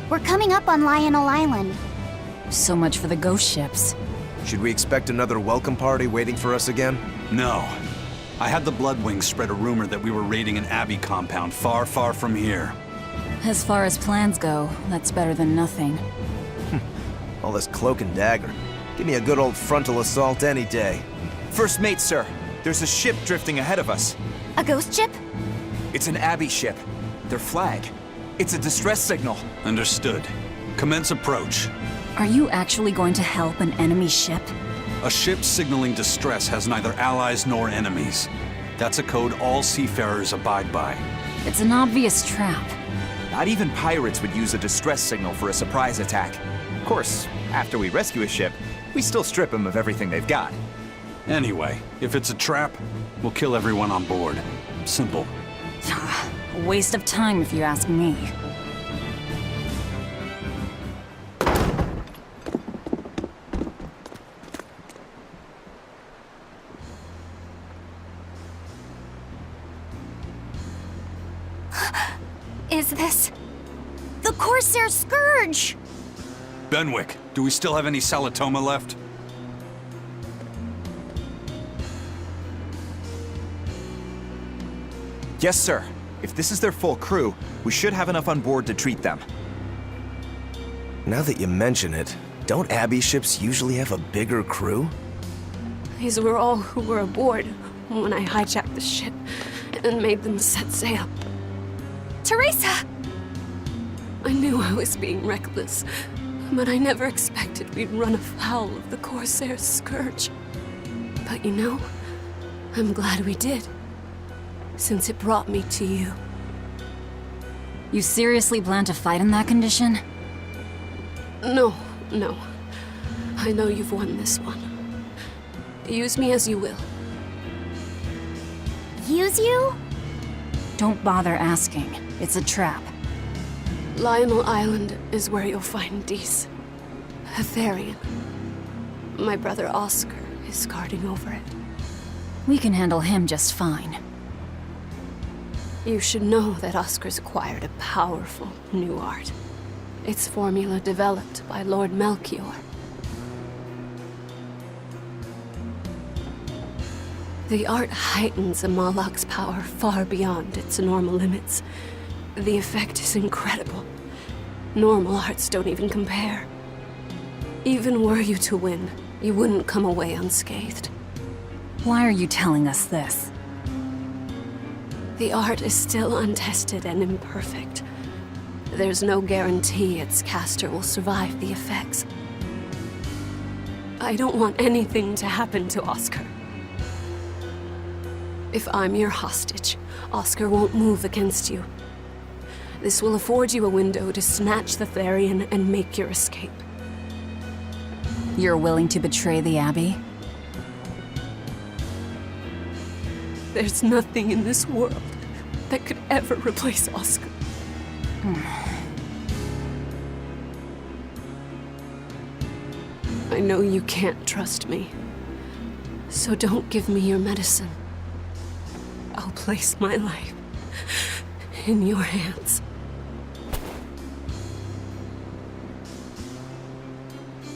We're coming up on Lionel Island. So much for the ghost ships. Should we expect another welcome party waiting for us again? No. I had the Bloodwings spread a rumor that we were raiding an Abbey compound far, far from here. As far as plans go, that's better than nothing. All this cloak and dagger. Give me a good old frontal assault any day. First mate, sir. There's a ship drifting ahead of us. A ghost ship? It's an Abbey ship. Their flag. It's a distress signal. Understood. Commence approach. Are you actually going to help an enemy ship? A ship signaling distress has neither allies nor enemies. That's a code all seafarers abide by. It's an obvious trap. Not even pirates would use a distress signal for a surprise attack. Of course, after we rescue a ship, we still strip them of everything they've got. Anyway, if it's a trap, we'll kill everyone on board. Simple. A waste of time if you ask me. Is this... the Corsair Scourge? Benwick, do we still have any Salatoma left? Yes, sir. If this is their full crew, we should have enough on board to treat them. Now that you mention it, don't Abbey ships usually have a bigger crew? These were all who were aboard when I hijacked the ship and made them set sail. Teresa! I knew I was being reckless, but I never expected we'd run afoul of the Corsair Scourge. But you know, I'm glad we did, since it brought me to you. You seriously plan to fight in that condition? No. I know you've won this one. Use me as you will. Use you? Don't bother asking. It's a trap. Lionel Island is where you'll find Dees. A Therian. My brother Oscar is guarding over it. We can handle him just fine. You should know that Oscar's acquired a powerful new art. Its formula developed by Lord Melchior. The art heightens a Moloch's power far beyond its normal limits. The effect is incredible. Normal arts don't even compare. Even were you to win, you wouldn't come away unscathed. Why are you telling us this? The art is still untested and imperfect. There's no guarantee its caster will survive the effects. I don't want anything to happen to Oscar. If I'm your hostage, Oscar won't move against you. This will afford you a window to snatch the Therian and make your escape. You're willing to betray the Abbey? There's nothing in this world that could ever replace Oscar. I know you can't trust me, so don't give me your medicine. I'll place my life in your hands.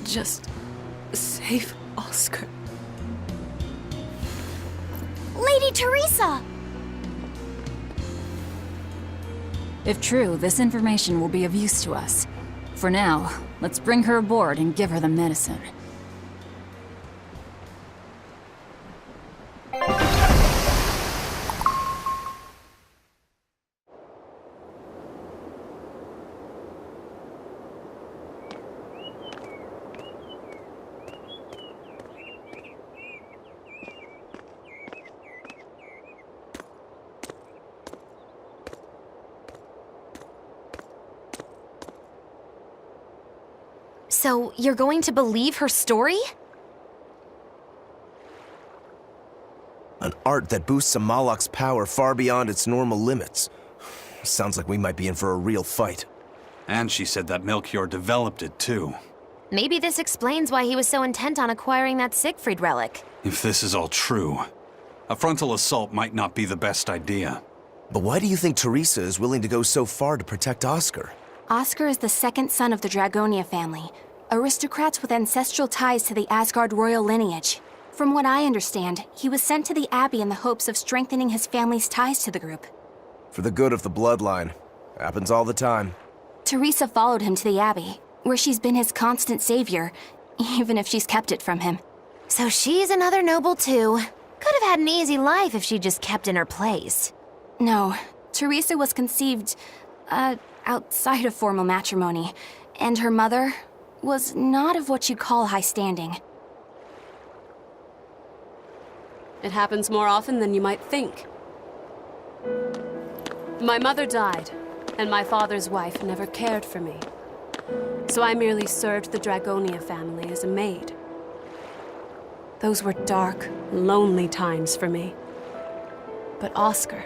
Just save Oscar. Lady Teresa! If true, this information will be of use to us. For now, let's bring her aboard and give her the medicine. So, you're going to believe her story? An art that boosts a Moloch's power far beyond its normal limits. Sounds like we might be in for a real fight. And she said that Melchior developed it too. Maybe this explains why he was so intent on acquiring that Siegfried relic. If this is all true, a frontal assault might not be the best idea. But why do you think Teresa is willing to go so far to protect Oscar? Oscar is the second son of the Dragonia family, aristocrats with ancestral ties to the Asgard royal lineage. From what I understand, he was sent to the Abbey in the hopes of strengthening his family's ties to the group. For the good of the bloodline. Happens all the time. Teresa followed him to the Abbey, where she's been his constant savior, even if she's kept it from him. So she's another noble too. Could have had an easy life if she just kept in her place. No, Teresa was conceived, outside of formal matrimony, and her mother was not of what you'd call high standing. It happens more often than you might think. My mother died, and my father's wife never cared for me. So I merely served the Dragonia family as a maid. Those were dark, lonely times for me. But Oscar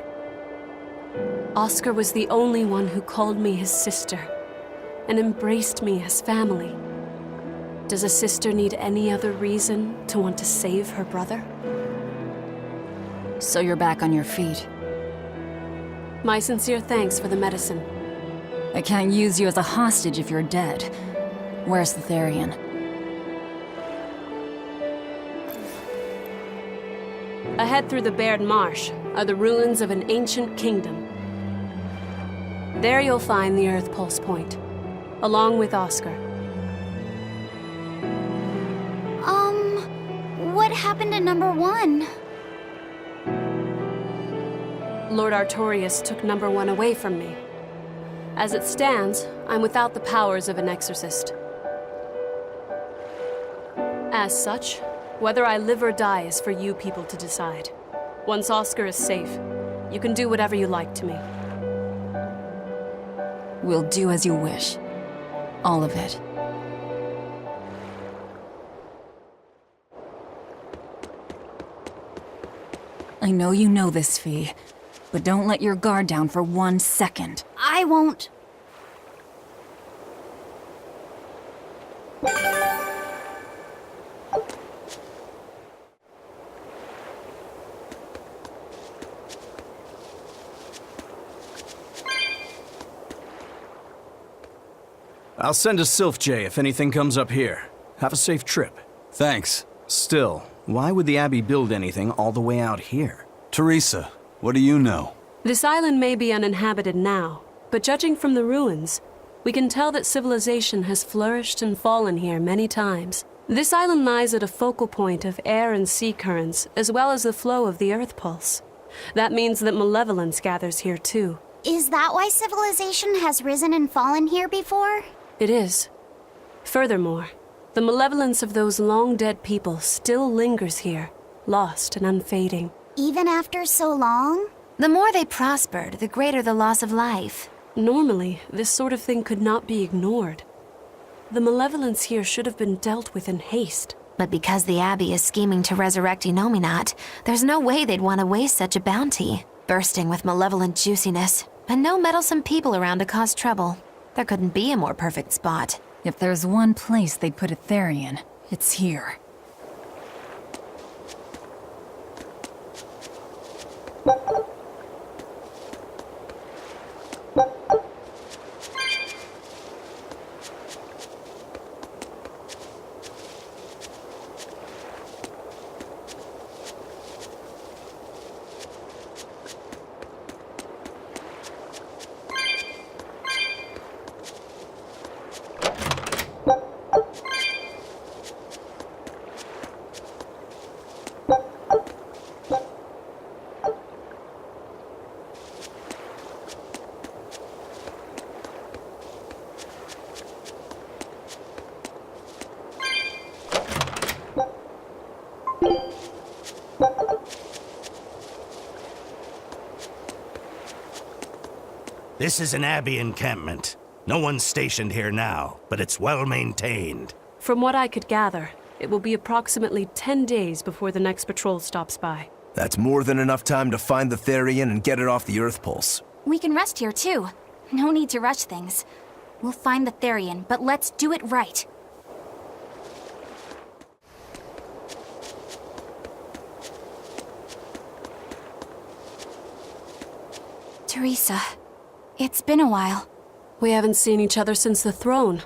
was the only one who called me his sister and embraced me as family. Does a sister need any other reason to want to save her brother? So you're back on your feet. My sincere thanks for the medicine. I can't use you as a hostage if you're dead. Where's the Therian? Ahead through the Baird Marsh are the ruins of an ancient kingdom. There you'll find the Earth Pulse Point, along with Oscar. What happened to number 1? Lord Artorius took number 1 away from me. As it stands, I'm without the powers of an exorcist. As such, whether I live or die is for you people to decide. Once Oscar is safe, you can do whatever you like to me. We'll do as you wish. All of it. I know you know this, Fee, but don't let your guard down for 1 second. I won't. I'll send a Sylph J if anything comes up here. Have a safe trip. Thanks. Still, why would the Abbey build anything all the way out here? Teresa, what do you know? This island may be uninhabited now, but judging from the ruins, we can tell that civilization has flourished and fallen here many times. This island lies at a focal point of air and sea currents, as well as the flow of the Earth Pulse. That means that malevolence gathers here too. Is that why civilization has risen and fallen here before? It is. Furthermore, the malevolence of those long-dead people still lingers here, lost and unfading. Even after so long? The more they prospered, the greater the loss of life. Normally, this sort of thing could not be ignored. The malevolence here should have been dealt with in haste. But because the Abbey is scheming to resurrect Inominat, there's no way they'd want to waste such a bounty. Bursting with malevolent juiciness, and no meddlesome people around to cause trouble. There couldn't be a more perfect spot. If there's one place they'd put a Therian, it's here. This is an Abbey encampment. No one's stationed here now, but it's well maintained. From what I could gather, it will be approximately 10 days before the next patrol stops by. That's more than enough time to find the Therian and get it off the Earth Pulse. We can rest here too. No need to rush things. We'll find the Therian, but let's do it right. Teresa, it's been a while. We haven't seen each other since the throne.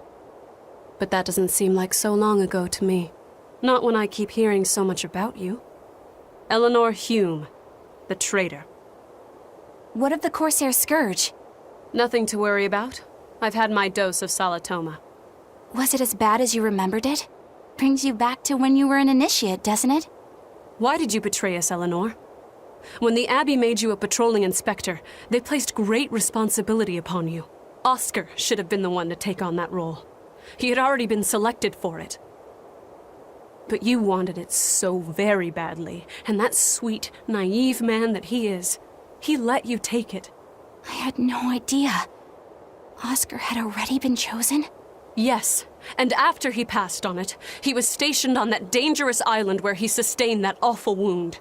But that doesn't seem like so long ago to me. Not when I keep hearing so much about you. Eleanor Hume, the traitor. What of the Corsair Scourge? Nothing to worry about. I've had my dose of Salatoma. Was it as bad as you remembered it? Brings you back to when you were an initiate, doesn't it? Why did you betray us, Eleanor? When the Abbey made you a patrolling inspector, they placed great responsibility upon you. Oscar should have been the one to take on that role. He had already been selected for it. But you wanted it so very badly, and that sweet, naive man that he is, he let you take it. I had no idea. Oscar had already been chosen? Yes, and after he passed on it, he was stationed on that dangerous island where he sustained that awful wound.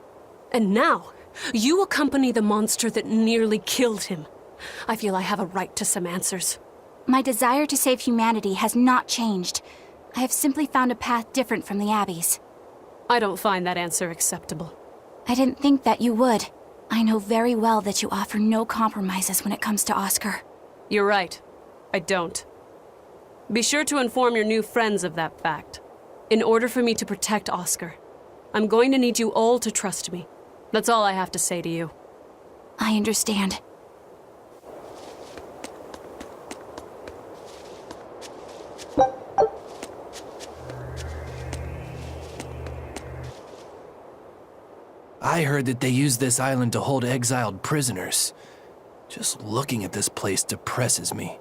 And now, you accompany the monster that nearly killed him. I feel I have a right to some answers. My desire to save humanity has not changed. I have simply found a path different from the Abbey's. I don't find that answer acceptable. I didn't think that you would. I know very well that you offer no compromises when it comes to Oscar. You're right. I don't. Be sure to inform your new friends of that fact. In order for me to protect Oscar, I'm going to need you all to trust me. That's all I have to say to you. I understand. I heard that they use this island to hold exiled prisoners. Just looking at this place depresses me.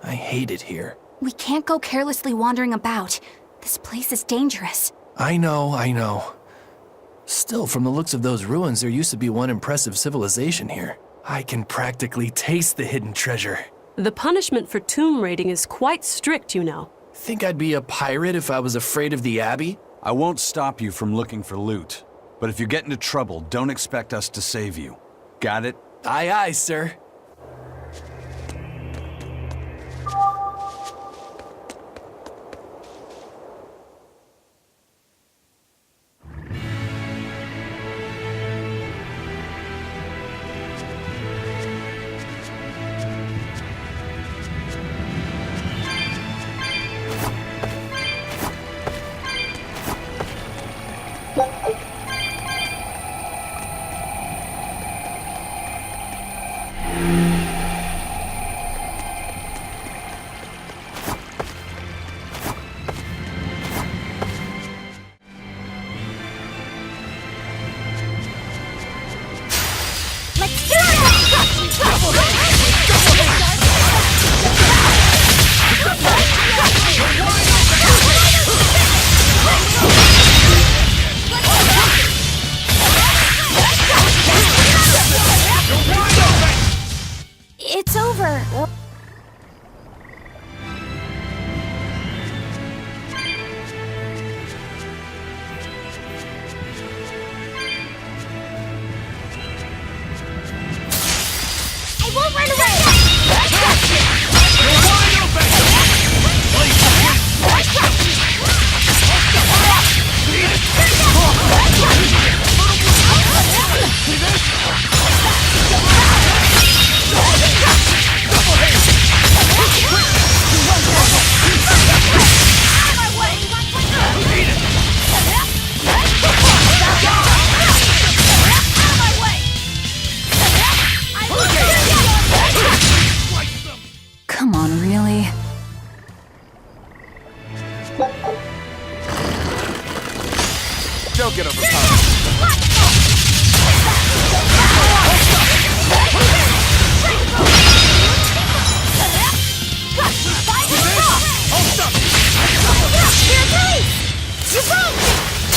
I hate it here. We can't go carelessly wandering about. This place is dangerous. I know. Still, from the looks of those ruins, there used to be one impressive civilization here. I can practically taste the hidden treasure. The punishment for tomb raiding is quite strict, you know. Think I'd be a pirate if I was afraid of the Abbey? I won't stop you from looking for loot. But if you get into trouble, don't expect us to save you. Got it? Aye, aye, sir. It's over. I won't run away! Come on, really? Don't get overpowered.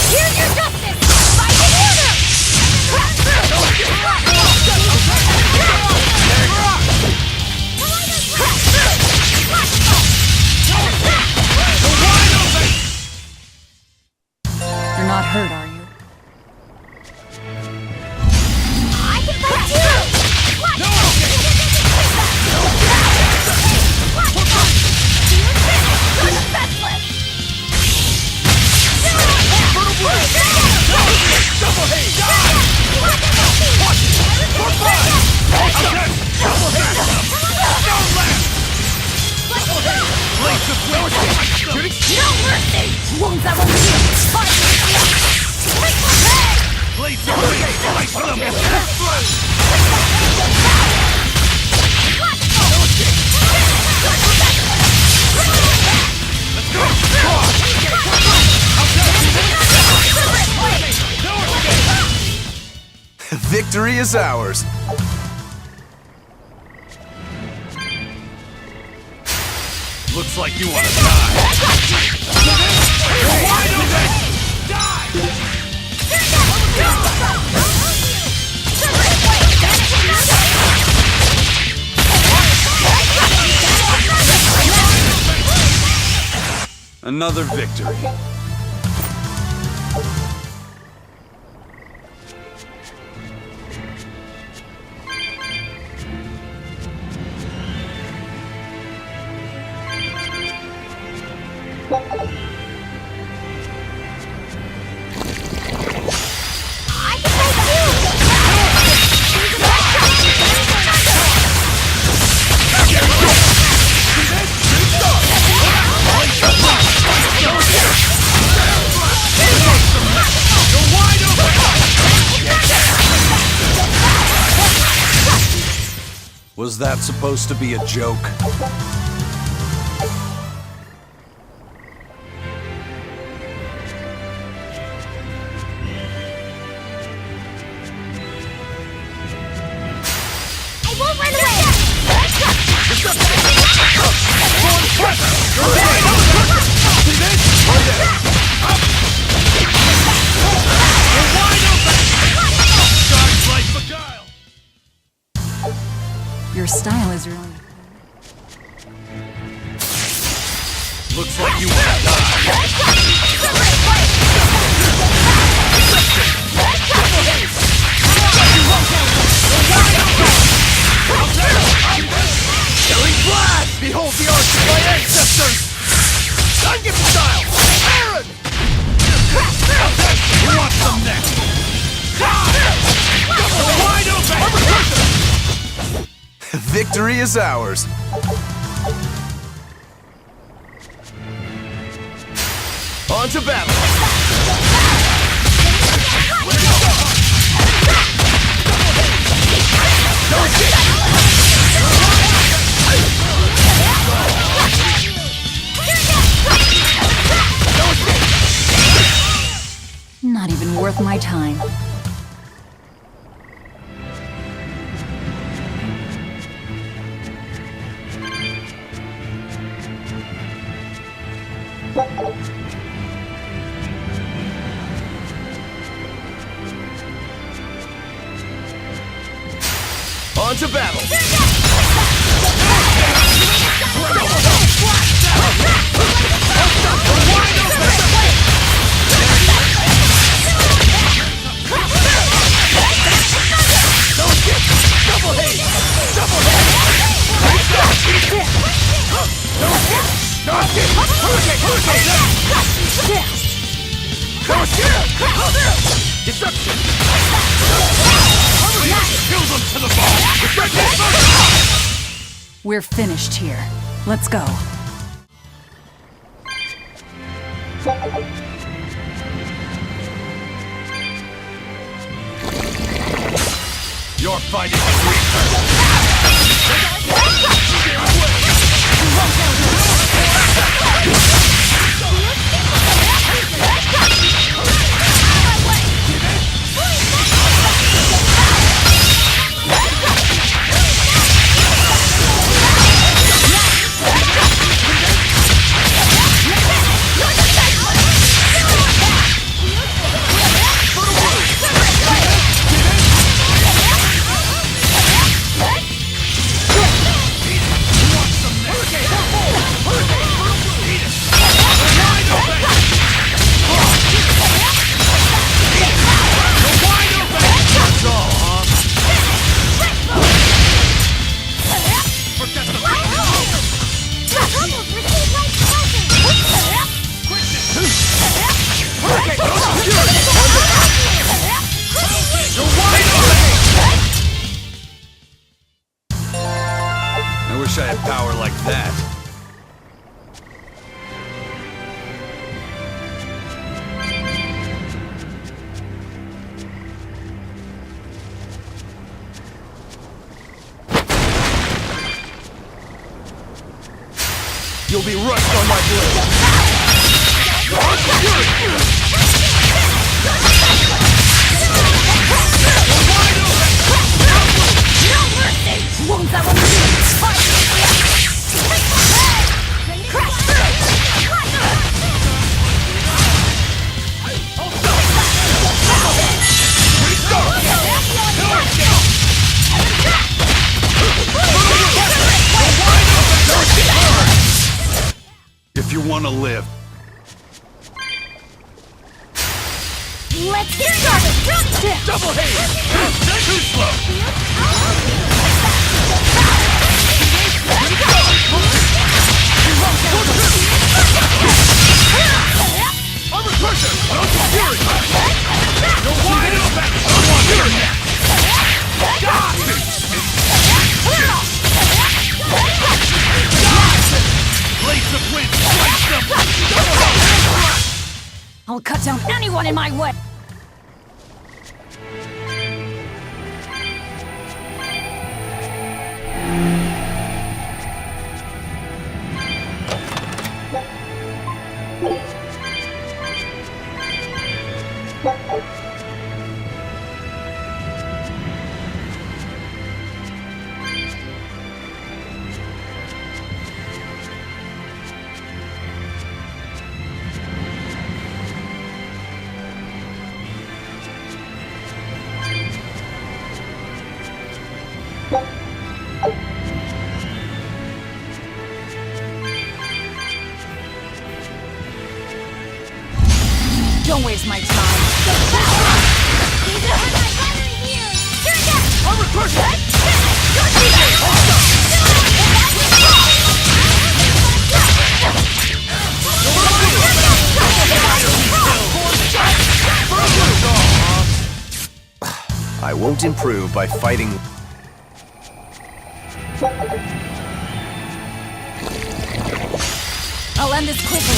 Here's your justice! Fight in order! You're not hurt, are you? I can fight too! No! Victory is ours. Looks like you want to die. Wide open! Another victory. Was that supposed to be a joke? I won't run away! Your style is really... Looks like you want to die. Killing blast! Behold the arch of my ancestors! Gun style! Aaron! Who wants some next? Wide open! Victory is ours. On to battle! Not even worth my time. On to battle! We're finished here. Let's go. You're fighting a creature. I wish I had power like that. You'll be rushed on my blade! Wide open! want to live. Let's get started! Double haste! Too slow! Armor pressure! Don't fury! You're wide open! Fury! Blades of wind! Slice them! I'll cut down anyone in my way! Don't waste my time. Armor pressure! I won't improve by fighting. I'll end this quickly.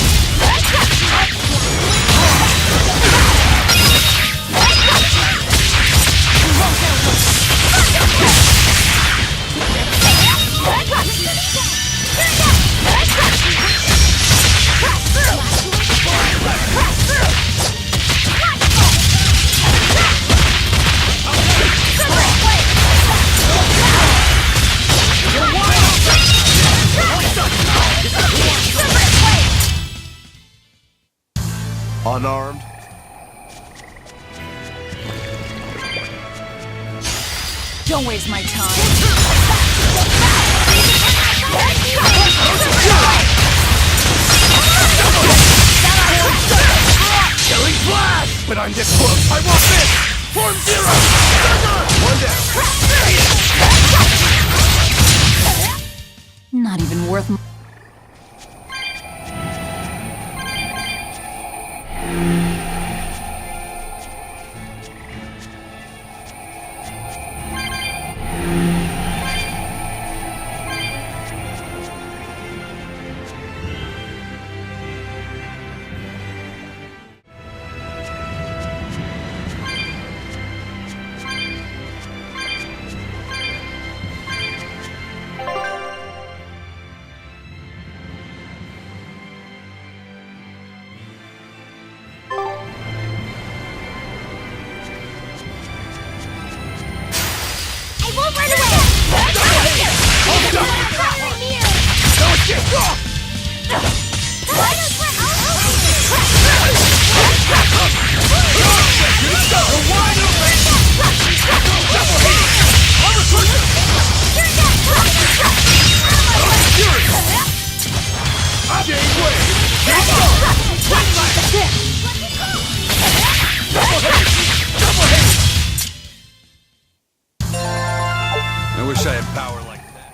Unarmed? Don't waste my time. Killing flash! But I'm this close! I want this! Form zero! One down! Not even worth. I wish I had power like that.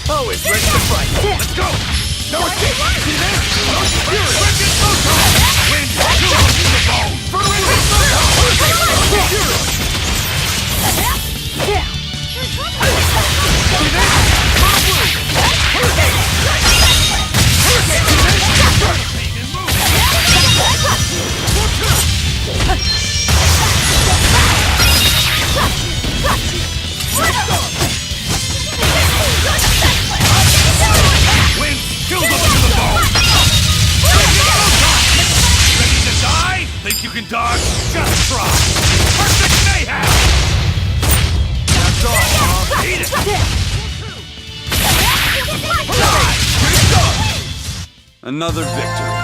Always ready to fight! Let's go! No escape! See there? No spirit! Wind! Two in the bone! Wind! Kill them to the bone! Ready to die? Think you can dodge? Just try! Perfect mayhem! That's all, huh? Eat it! Another victory.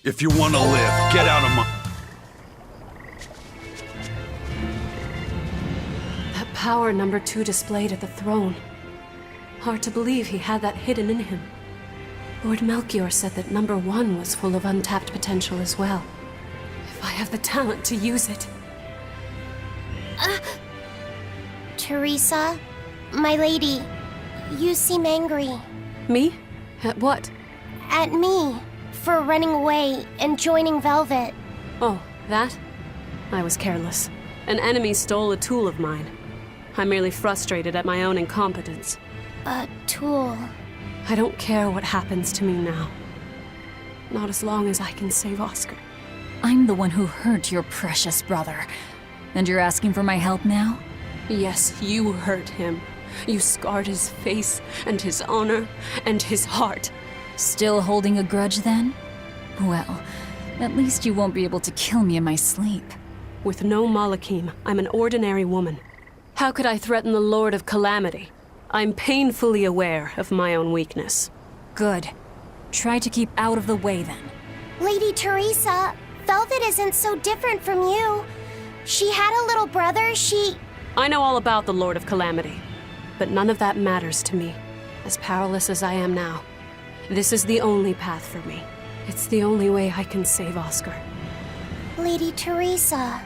If you want to live, get out of my... That power number 2 displayed at the throne. Hard to believe he had that hidden in him. Lord Melchior said that number 1 was full of untapped potential as well. If I have the talent to use it. Teresa, my lady, you seem angry. Me? At what? At me, for running away and joining Velvet. Oh, that? I was careless. An enemy stole a tool of mine. I'm merely frustrated at my own incompetence. A tool. I don't care what happens to me now. Not as long as I can save Oscar. I'm the one who hurt your precious brother. And you're asking for my help now? Yes, you hurt him. You scarred his face, and his honor, and his heart. Still holding a grudge then? Well, at least you won't be able to kill me in my sleep. With no Malachim, I'm an ordinary woman. How could I threaten the Lord of Calamity? I'm painfully aware of my own weakness. Good. Try to keep out of the way then. Lady Teresa, Velvet isn't so different from you. She had a little brother, I know all about the Lord of Calamity, but none of that matters to me. As powerless as I am now, this is the only path for me. It's the only way I can save Oscar. Lady Teresa.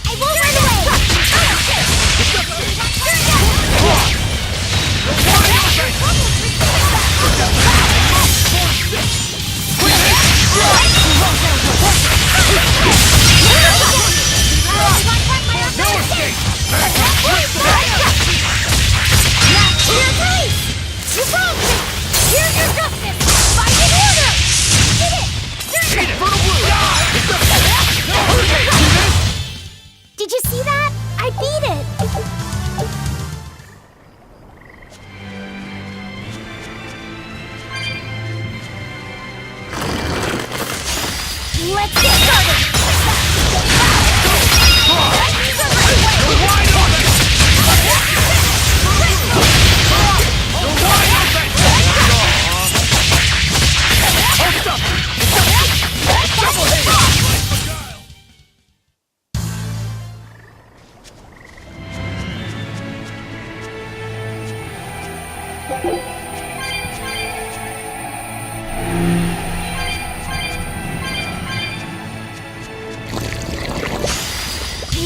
I won't run away! No escape! You broke me! Here's your justice! Fight in order! Get it! Eat it for the blue! Did you see that? I beat it! Let's get started!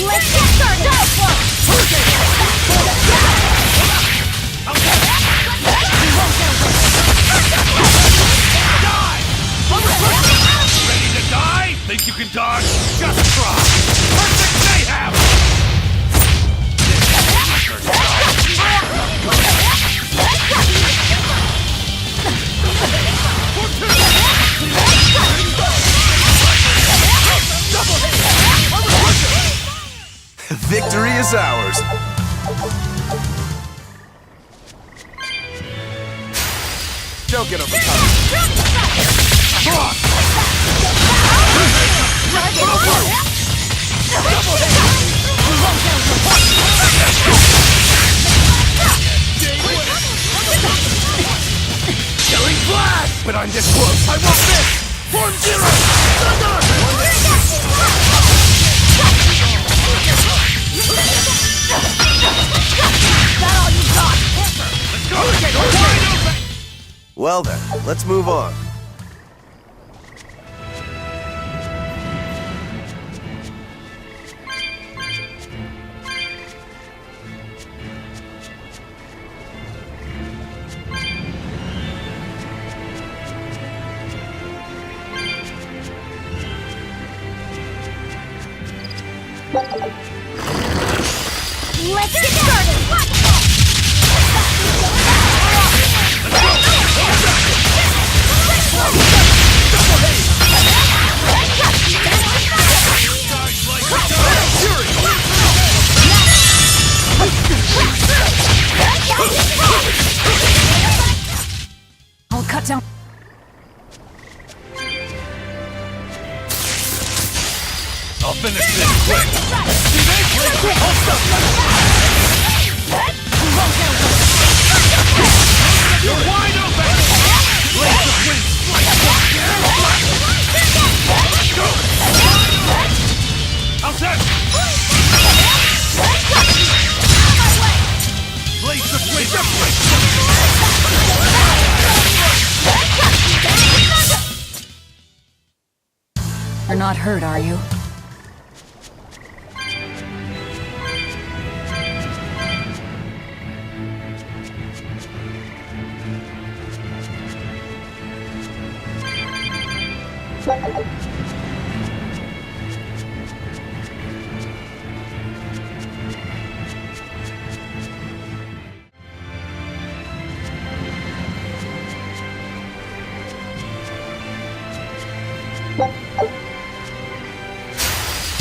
Let's get started! Ready to die? Think you can dodge? Just try! Perfect mayhem! Victory is ours. Don't get overcome. Killing flag! But I'm this close! I won't miss! Form zero! Well then, let's move on. Let's get started! Don't. I'll finish this quick. You're wide open! Blades of wind Go! How's that? Blades of wind You're not hurt, are you?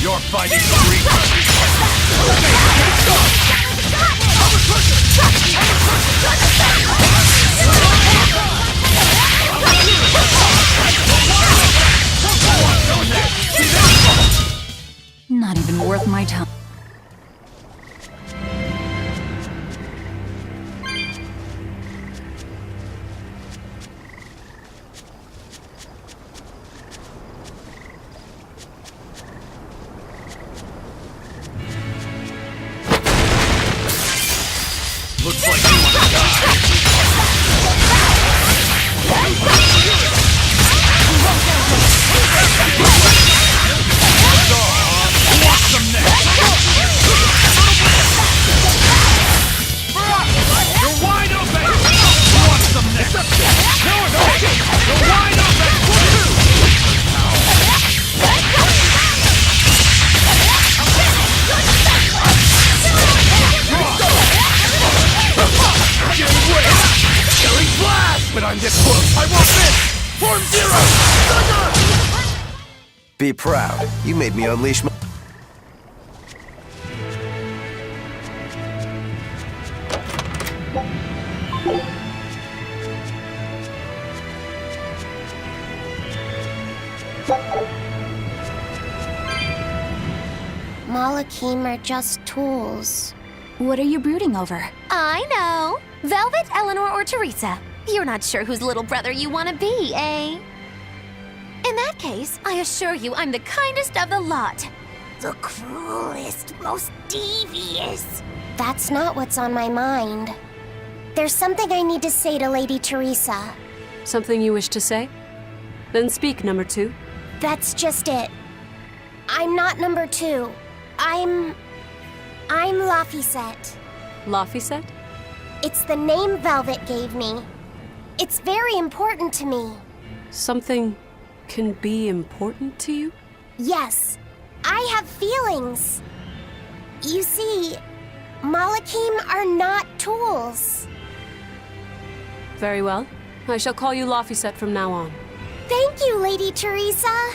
You're fighting the Reaper! Not even worth my time. Looks like you want to die. Want some next? You're wide open! Want some next? You're wide open! Killing blast! But I'm this close! I won't miss! Form zero! Thunder! Be proud. You made me unleash my... Malachim are just tools. What are you brooding over? I know. Velvet, Eleanor, or Teresa. You're not sure whose little brother you want to be, eh? In that case, I assure you I'm the kindest of the lot. The cruelest, most devious. That's not what's on my mind. There's something I need to say to Lady Teresa. Something you wish to say? Then speak, number 2. That's just it. I'm not number 2. I'm Laphicet. Laphicet? It's the name Velvet gave me. It's very important to me. Something can be important to you? Yes, I have feelings. You see, Malachim are not tools. Very well. I shall call you Laphicet from now on. Thank you, Lady Teresa.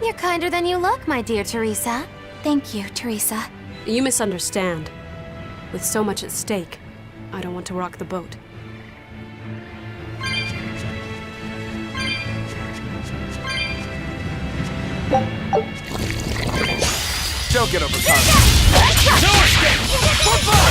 You're kinder than you look, my dear Teresa. Thank you, Teresa. You misunderstand. With so much at stake, I don't want to rock the boat. Don't get overcome. No escape! For fun!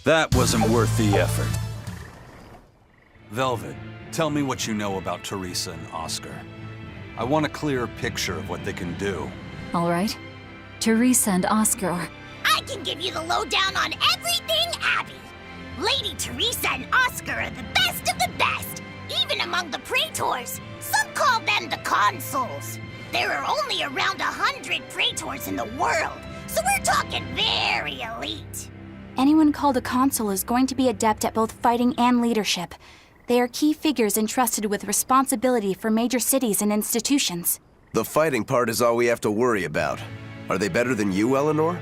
That wasn't worth the effort. Velvet, tell me what you know about Teresa and Oscar. I want a clearer picture of what they can do. All right. Teresa and Oscar are... I can give you the lowdown on everything Abby. Lady Teresa and Oscar are the best of the best, even among the praetors. Some call them the consuls. There are only around 100 praetors in the world, so we're talking very elite. Anyone called a consul is going to be adept at both fighting and leadership. They are key figures entrusted with responsibility for major cities and institutions. The fighting part is all we have to worry about. Are they better than you, Eleanor?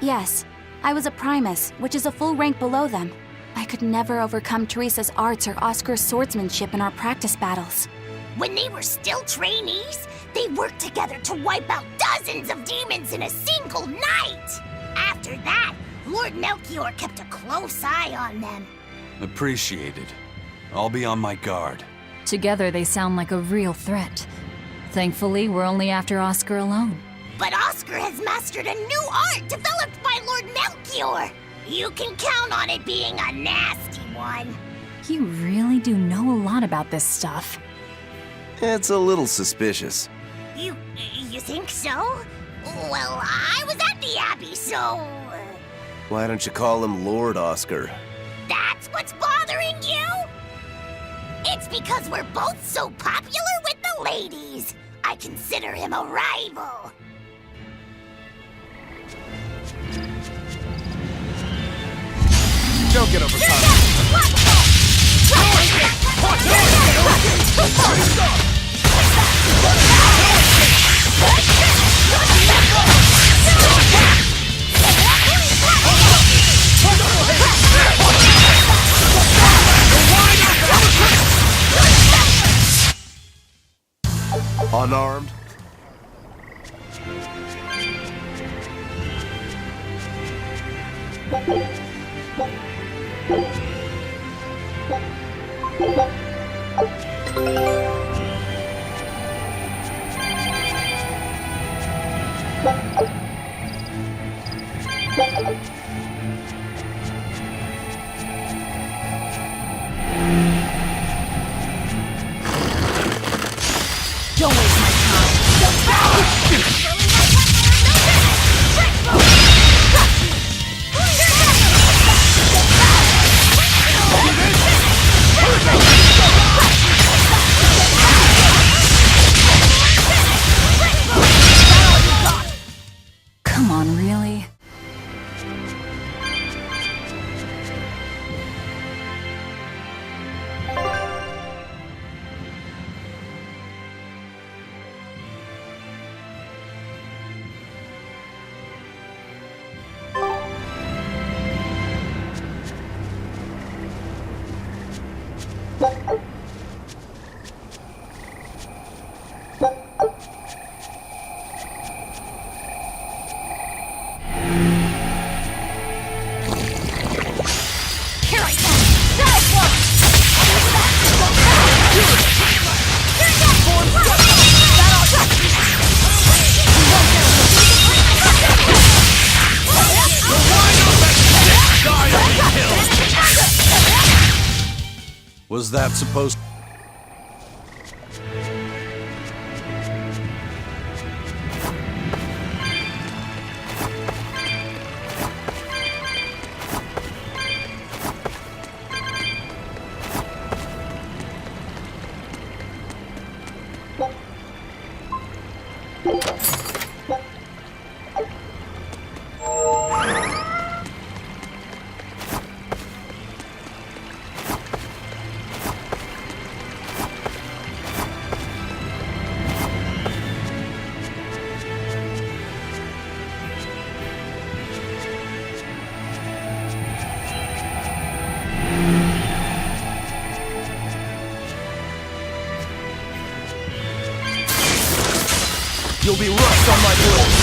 Yes, I was a Primus, which is a full rank below them. I could never overcome Teresa's arts or Oscar's swordsmanship in our practice battles. When they were still trainees, they worked together to wipe out dozens of demons in a single night. After that, Lord Melchior kept a close eye on them. Appreciated. I'll be on my guard. Together they sound like a real threat. Thankfully, we're only after Oscar alone. But Oscar has mastered a new art developed by Lord Melchior. You can count on it being a nasty one. You really do know a lot about this stuff. It's a little suspicious. You think so? Well, I was at the Abbey, so... Why don't you call him Lord Oscar? That's what's bothering you? It's because we're both so popular with the ladies. I consider him a rival. Don't get overcome. Unarmed? Don't waste my time. Come on, really? Was that supposed... You'll be rust on my blade.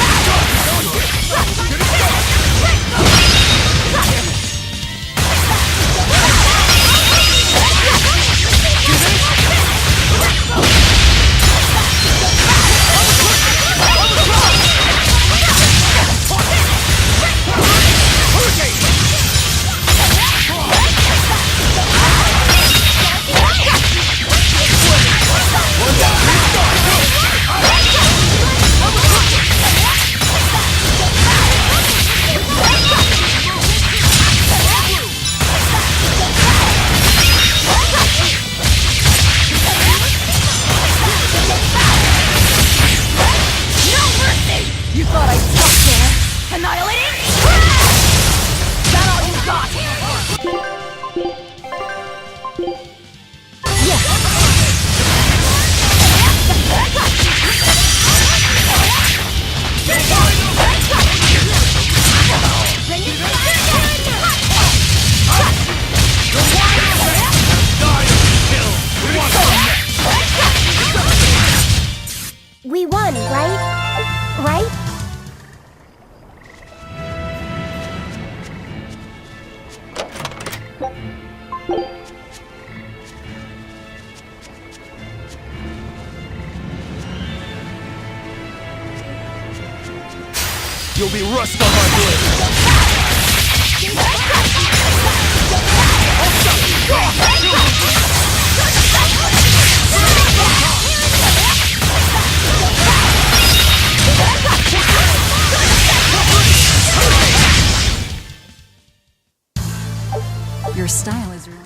We won, right? Right? You'll be rust on my blade! Your style is really...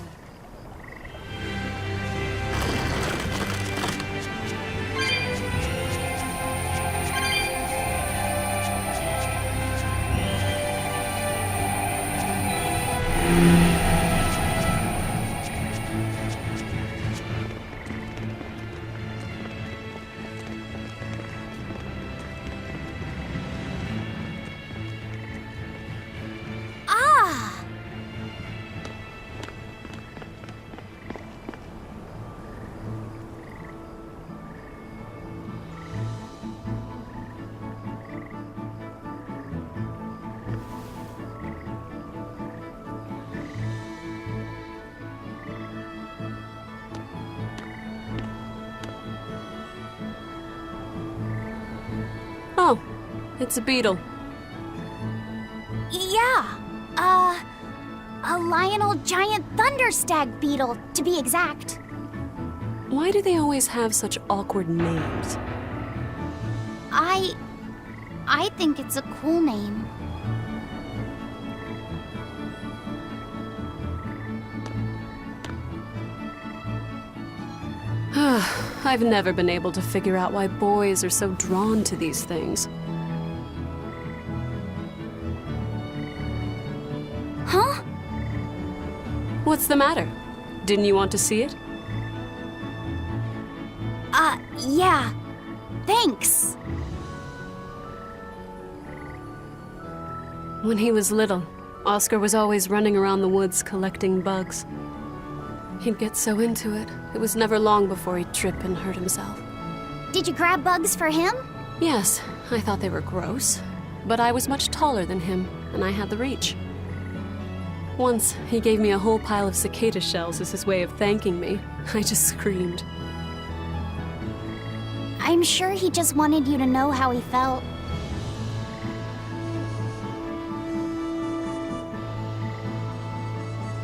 Oh, it's a beetle. Yeah. A Lionel giant thunderstag beetle, to be exact. Why do they always have such awkward names? I think it's a cool name. I've never been able to figure out why boys are so drawn to these things. Huh? What's the matter? Didn't you want to see it? Yeah. Thanks. When he was little, Oscar was always running around the woods collecting bugs. He'd get so into it, it was never long before he'd trip and hurt himself. Did you grab bugs for him? Yes, I thought they were gross, but I was much taller than him, and I had the reach. Once, he gave me a whole pile of cicada shells as his way of thanking me. I just screamed. I'm sure he just wanted you to know how he felt.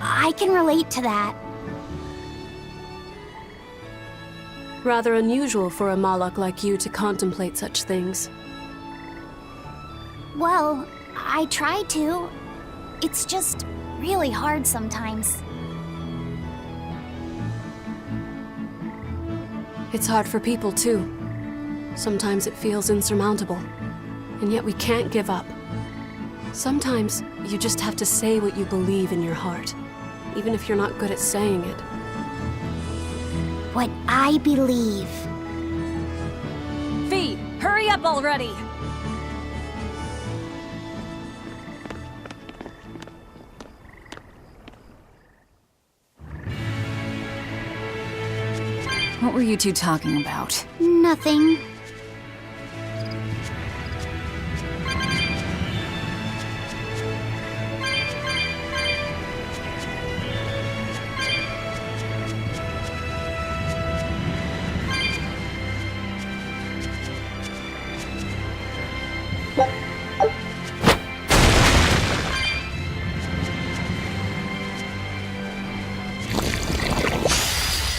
I can relate to that. Rather unusual for a Malak like you to contemplate such things. Well, I try to. It's just really hard sometimes. It's hard for people, too. Sometimes it feels insurmountable, and yet we can't give up. Sometimes you just have to say what you believe in your heart, even if you're not good at saying it. What I believe. V, hurry up already! What were you two talking about? Nothing.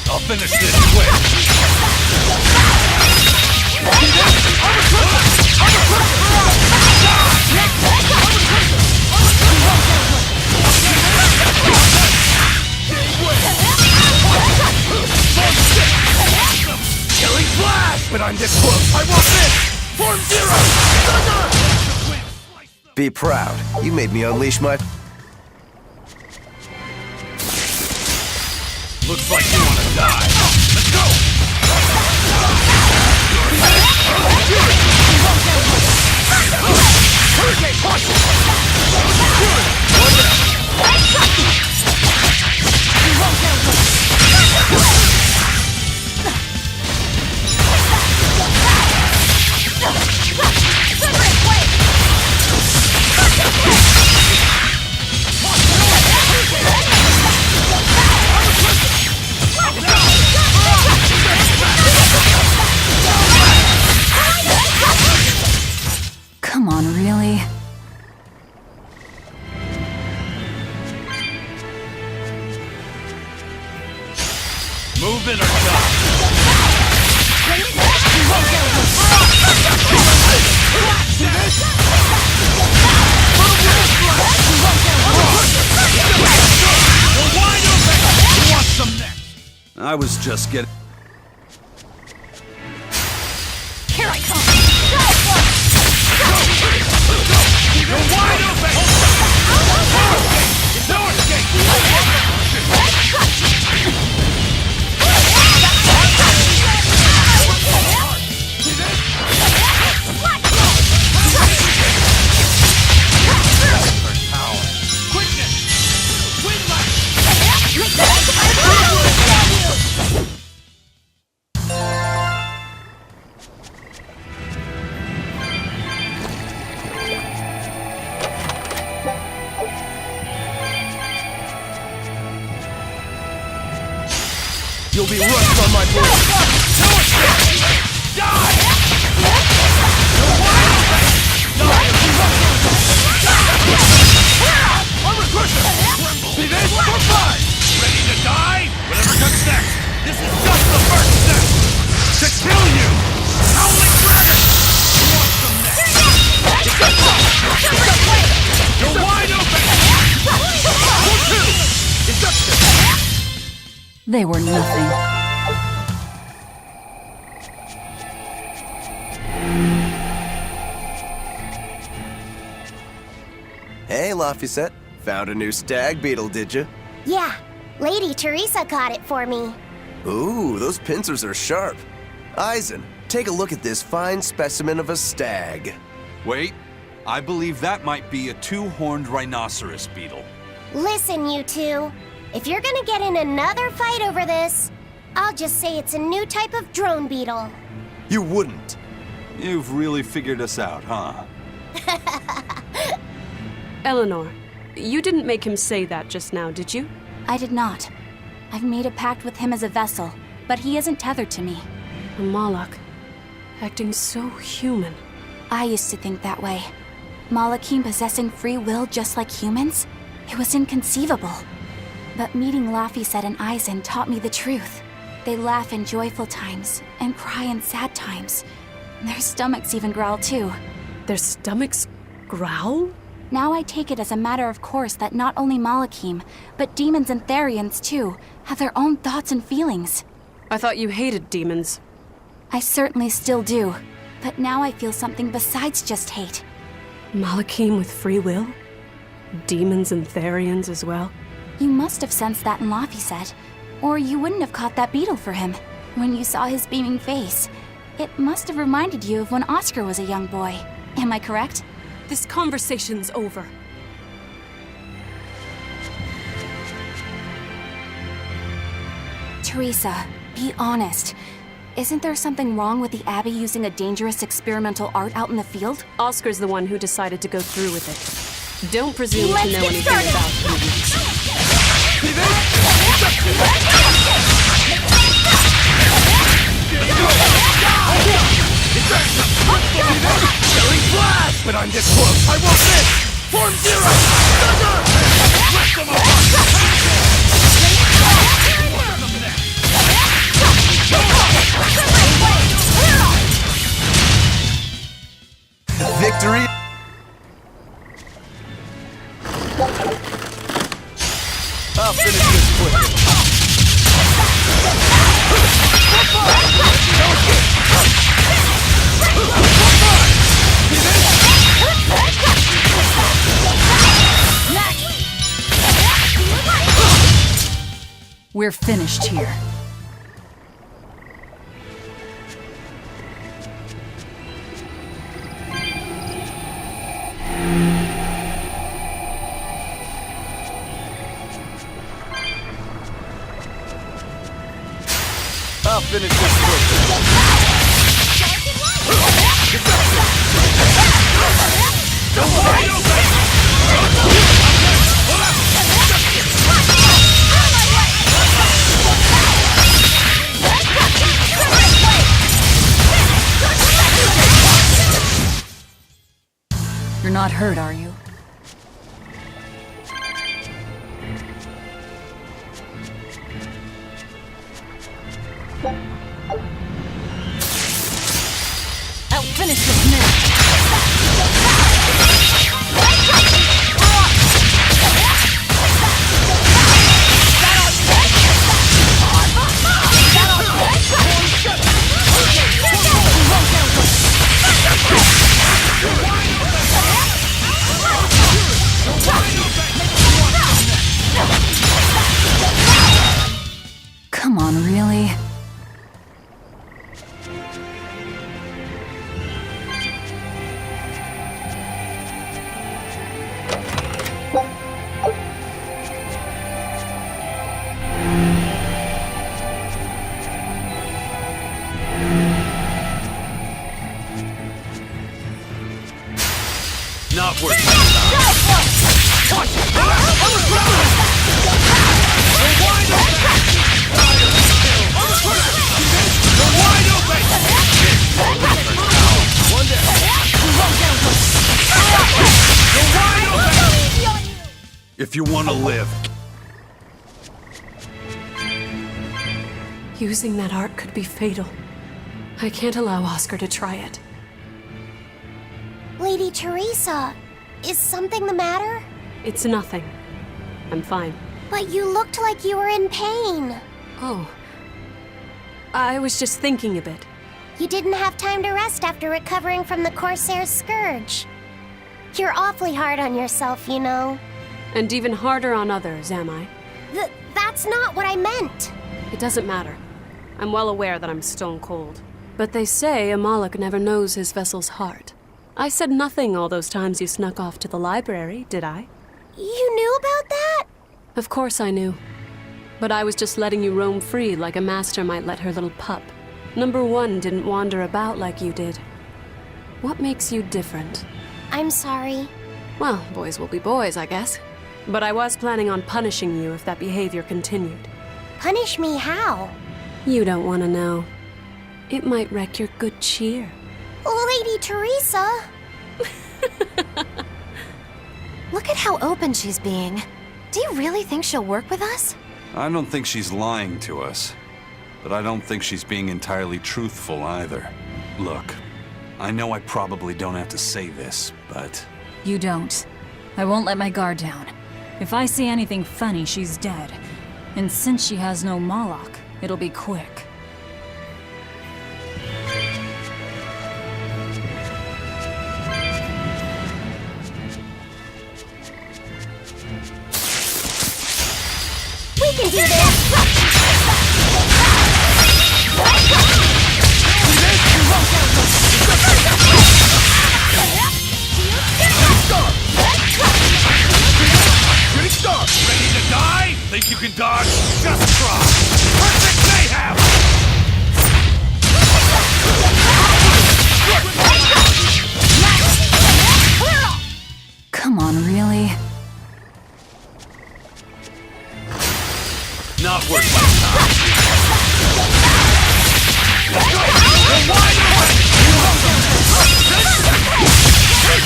I'll finish this quick! Killing flash! But I'm this close! I want this! Form zero! Be proud. You made me unleash my... Looks like you want to die. Let's go! Hurricane punch! I was just getting... Here I come! You're wide open! No escape! You'll be rushed on my board. No escape! Die! See this? For fun! Ready to die? Whatever comes next. This is just the first step. To kill you! Howling dragon! Who wants some next? You're wide open! Who two? They were nothing. Hey, Laphicet. Found a new stag beetle, did you? Yeah, Lady Teresa caught it for me. Ooh, those pincers are sharp. Eisen, take a look at this fine specimen of a stag. Wait, I believe that might be a two-horned rhinoceros beetle. Listen, you two. If you're gonna get in another fight over this, I'll just say it's a new type of drone beetle. You wouldn't. You've really figured us out, huh? Eleanor, you didn't make him say that just now, did you? I did not. I've made a pact with him as a vessel, but he isn't tethered to me. A Malak, acting so human. I used to think that way. Malakim possessing free will just like humans? It was inconceivable. But meeting Laphicet and Eisen taught me the truth. They laugh in joyful times and cry in sad times. Their stomachs even growl too. Their stomachs growl? Now I take it as a matter of course that not only Malakim, but demons and Therians too, have their own thoughts and feelings. I thought you hated demons. I certainly still do, but now I feel something besides just hate. Malakim with free will? Demons and Therians as well? You must have sensed that in Laphicet, or you wouldn't have caught that beetle for him. When you saw his beaming face, it must have reminded you of when Oscar was a young boy. Am I correct? This conversation's over. Teresa, be honest. Isn't there something wrong with the Abbey using a dangerous experimental art out in the field? Oscar's the one who decided to go through with it. Don't presume Let's to know get anything started. about humans. When I'm this close, I won't miss! Form zero! Thunder! Rip them apart! Victory! I'll finish this quick. We're finished here. I'll finish this quick. You're not hurt, are you? I'll finish this now. Not worth it. Watch it! You're wide open! You're wide open! One down. You're wide open! If you want to live. Using that art could be fatal. I can't allow Oscar to try it. Lady Teresa, is something the matter? It's nothing. I'm fine. But you looked like you were in pain. Oh. I was just thinking a bit. You didn't have time to rest after recovering from the Corsair's scourge. You're awfully hard on yourself, you know. And even harder on others, am I? That's not what I meant. It doesn't matter. I'm well aware that I'm stone cold. But they say a Moloch never knows his vessel's heart. I said nothing all those times you snuck off to the library, did I? You knew about that? Of course I knew. But I was just letting you roam free like a master might let her little pup. Number one didn't wander about like you did. What makes you different? I'm sorry. Well, boys will be boys, I guess. But I was planning on punishing you if that behavior continued. Punish me how? You don't want to know. It might wreck your good cheer. Lady Teresa! Look at how open she's being. Do you really think she'll work with us? I don't think she's lying to us. But I don't think she's being entirely truthful either. Look, I know I probably don't have to say this, but... You don't. I won't let my guard down. If I see anything funny, she's dead. And since she has no Moloch, it'll be quick. We can do this! Shooting star! Ready to die? Think you can dodge? Just try! Perfect mayhem! Come on, really? Not worth my time.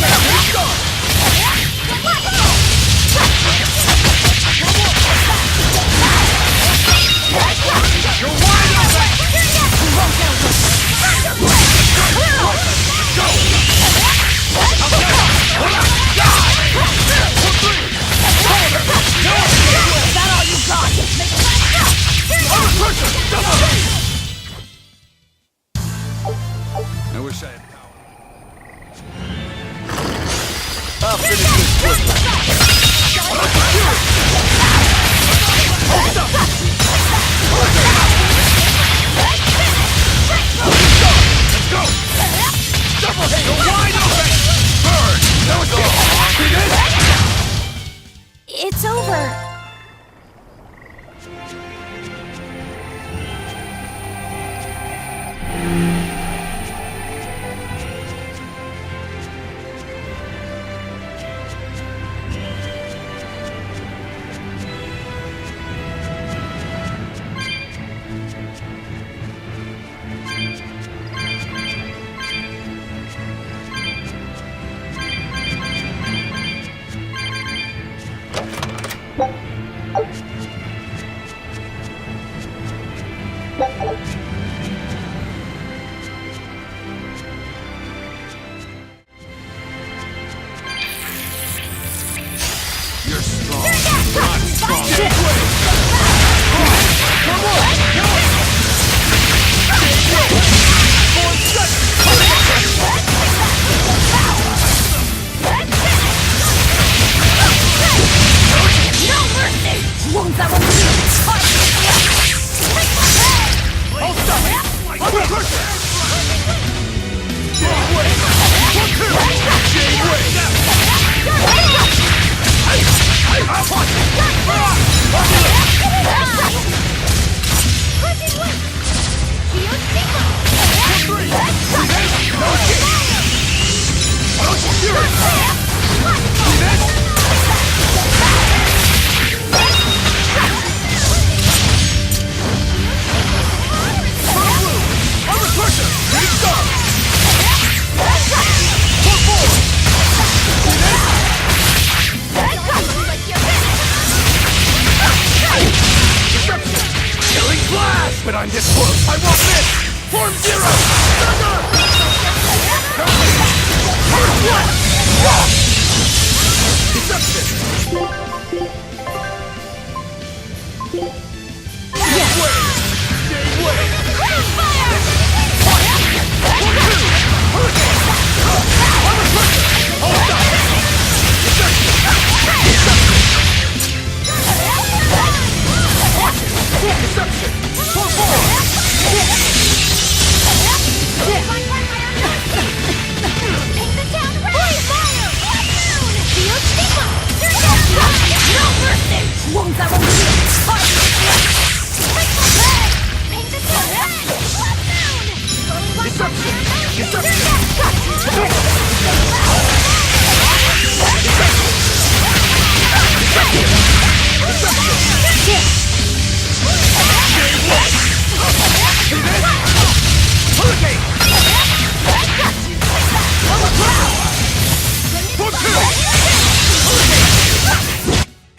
Let's go! You're wide open! Let's go! You're wide open! Let's go! Is that all you got? I wish I had power. I'll finish this quick. Let's go! Double hit! You're wide open! Bird! That was it! It's over.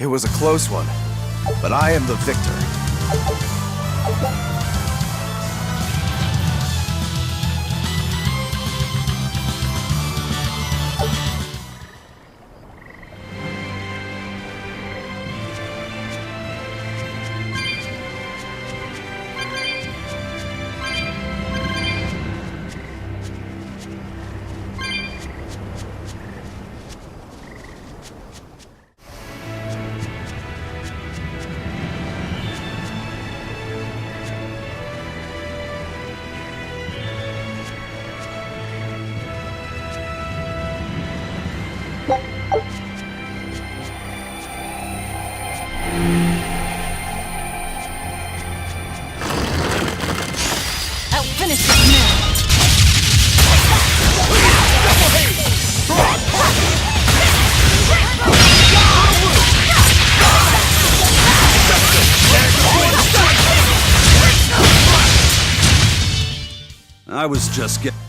It was a close one, but I am the victor. I was just getting...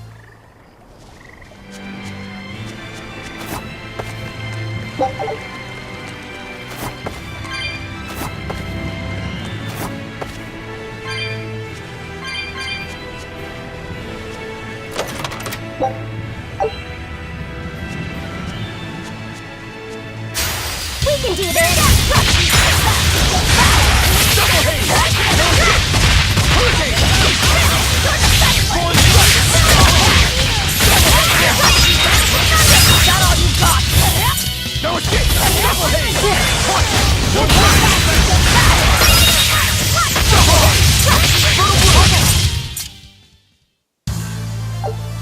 We can do this!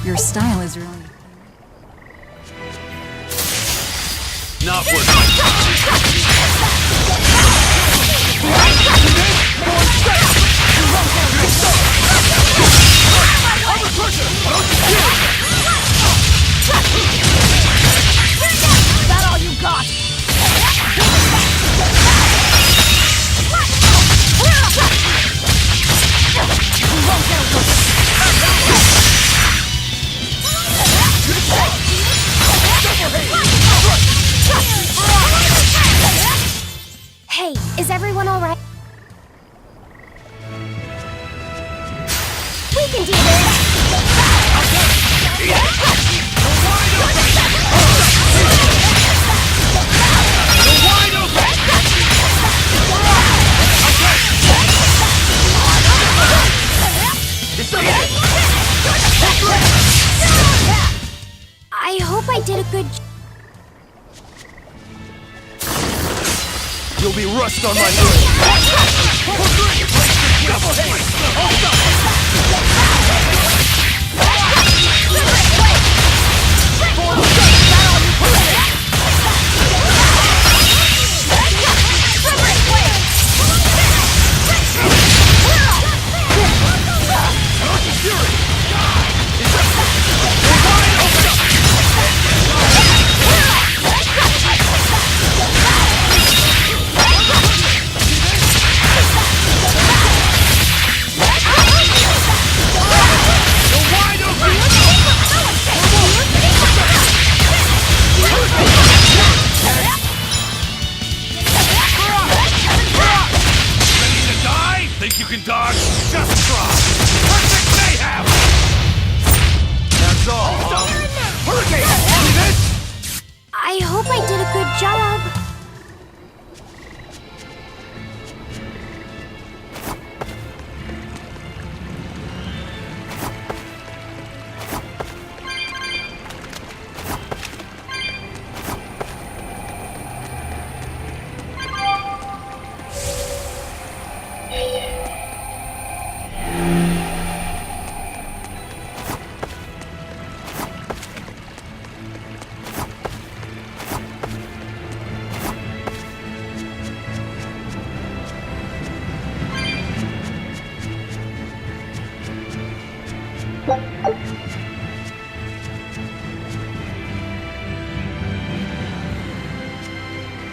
Your style is really... Not worth Is that all you got? Hey, is everyone alright? We can do this! I hope I did a good You'll be rust on my hood.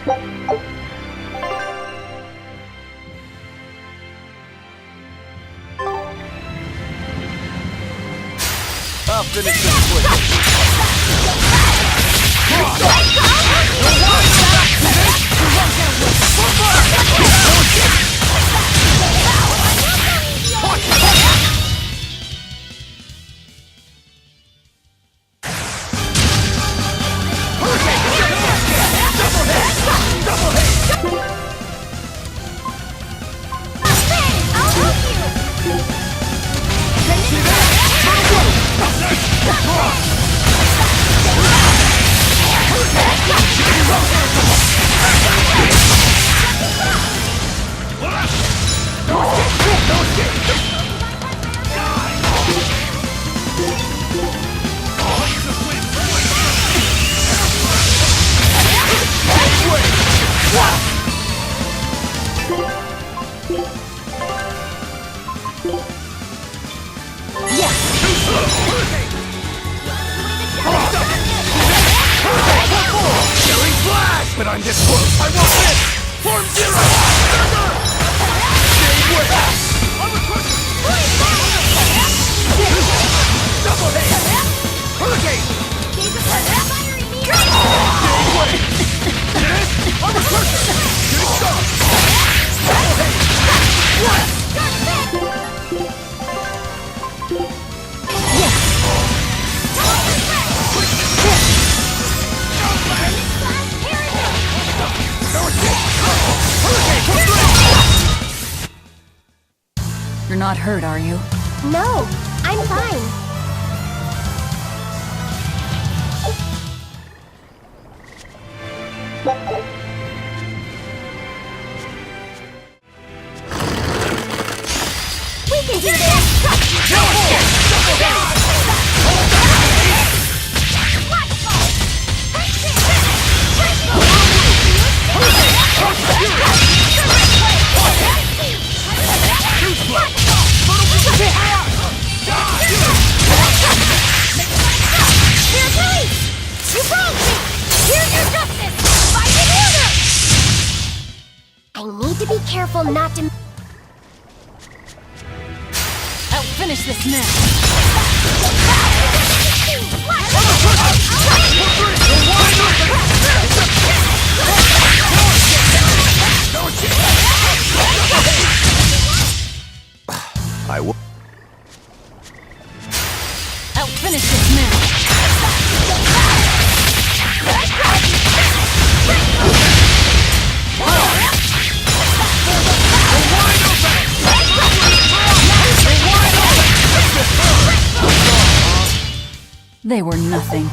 I'll finish this quick. But I'm this close! I won't miss! Form zero! Double hit! Hurricane! I'm a cursor! Getting strong! Double hit! You're not hurt, are you? No, I'm fine. We can do this! Be careful not to... I'll finish this now. I will. I'll finish this now. They were nothing.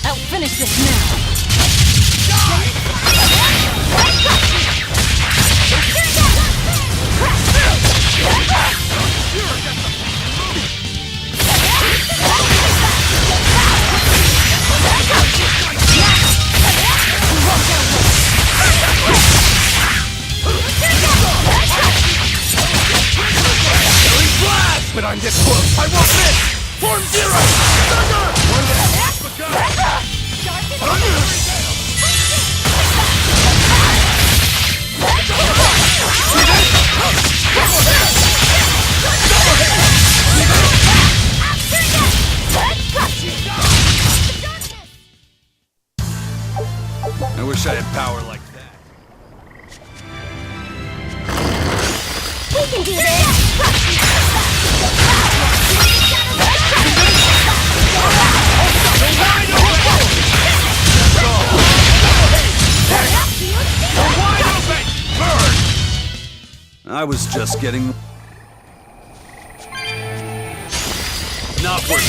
I'll finish this now. But I'm this close! I won't miss! Form zero! Thunder! I wish I had power like that. We can do this! I was just getting... Not worth it.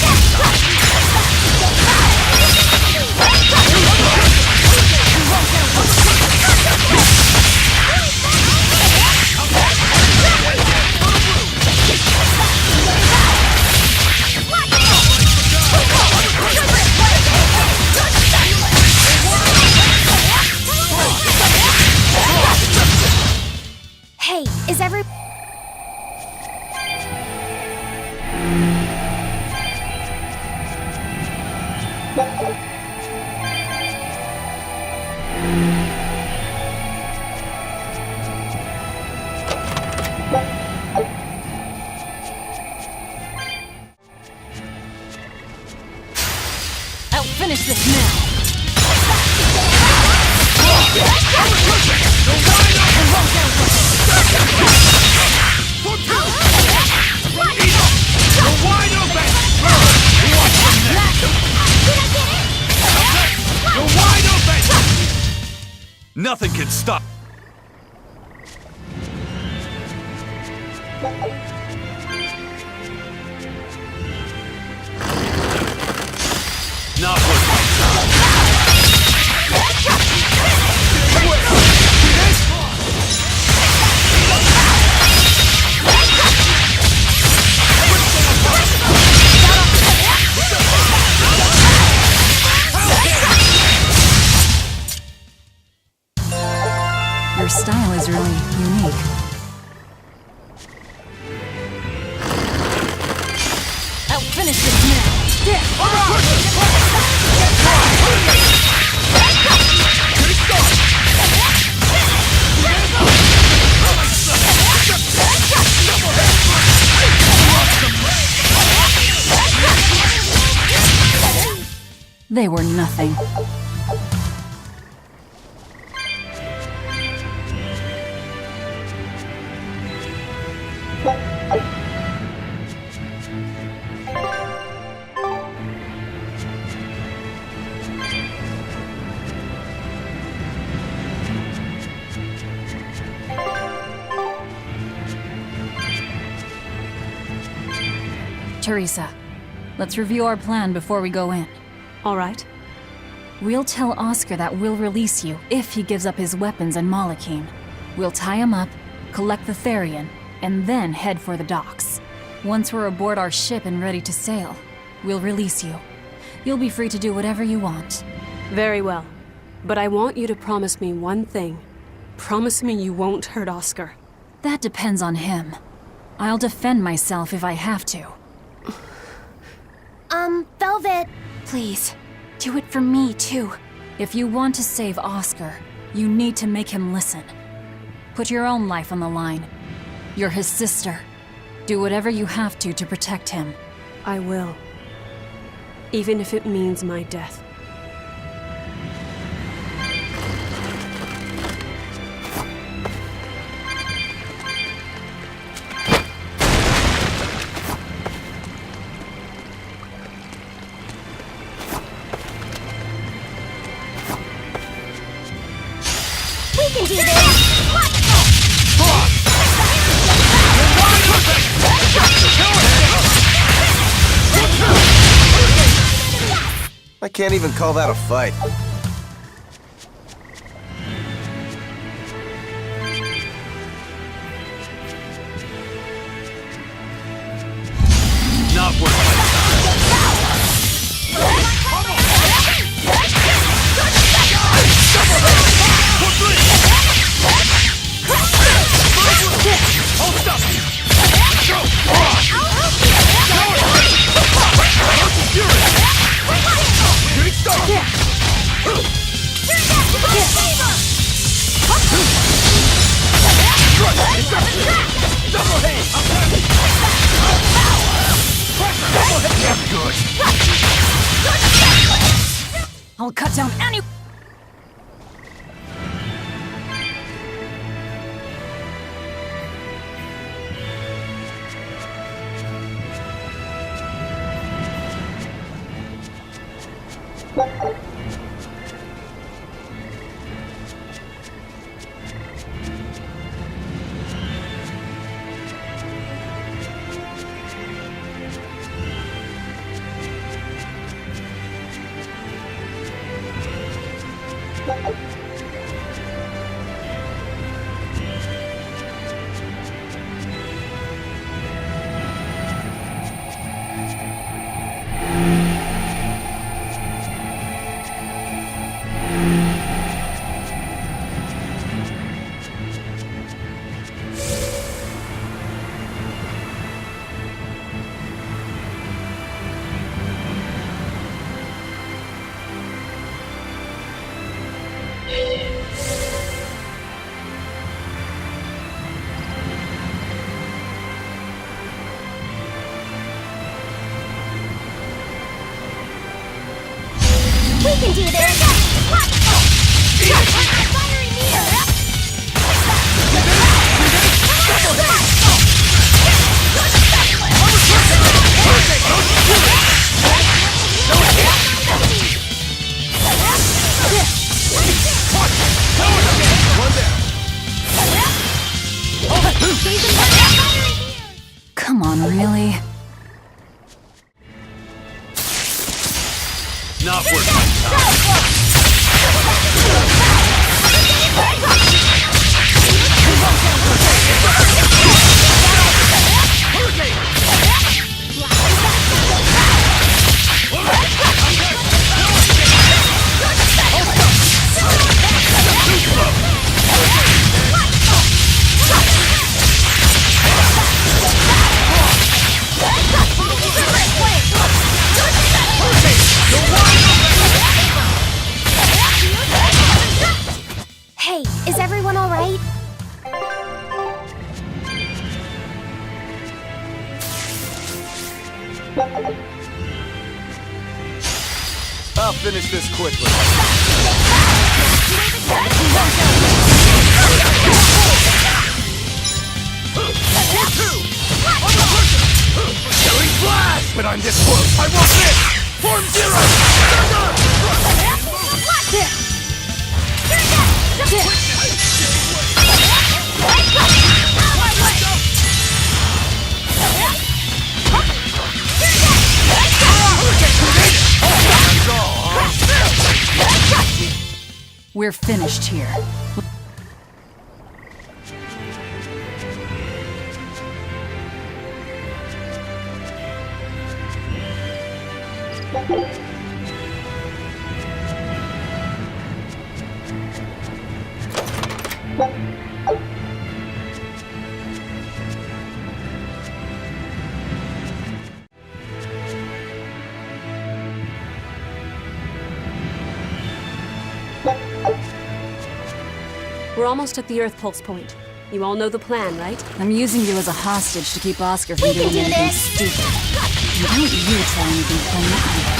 I'll finish this now! Nothing can stop. Not worth my time. Your style is really unique. I'll finish this now! They were nothing. Teresa, let's review our plan before we go in. All right. We'll tell Oscar that we'll release you if he gives up his weapons and Malachine. We'll tie him up, collect the Therian, and then head for the docks. Once we're aboard our ship and ready to sail, we'll release you. You'll be free to do whatever you want. Very well. But I want you to promise me one thing. Promise me you won't hurt Oscar. That depends on him. I'll defend myself if I have to. Velvet. Please, do it for me, too. If you want to save Oscar, you need to make him listen. Put your own life on the line. You're his sister. Do whatever you have to protect him. I will. Even if it means my death. We can do this! I can't even call that a fight. Not worth my I'll cut down any... do this! Fiery mirror! Come on, really? Not worth my time. Hey, is everyone all right? I'll finish this quickly. Killing flash! When I'm this close, I won't miss! Form zero! We're finished here. We're almost at the Earth Pulse point. You all know the plan, right? I'm using you as a hostage to keep Oscar from doing do anything this. stupid. And don't you try anything funny either.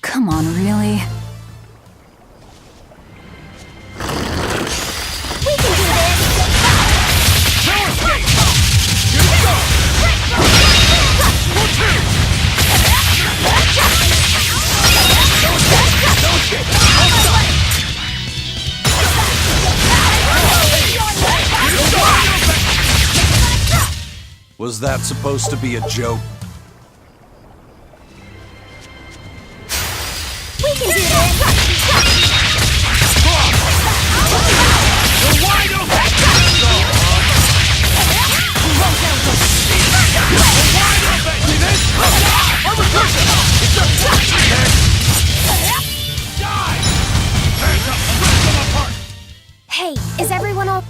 Come on, really? We can do Was that supposed to be a joke? We can do this! You're wide open! Wide open! See this? Armor person! It's a die! Hands up! Rip them apart! Hey, is everyone all...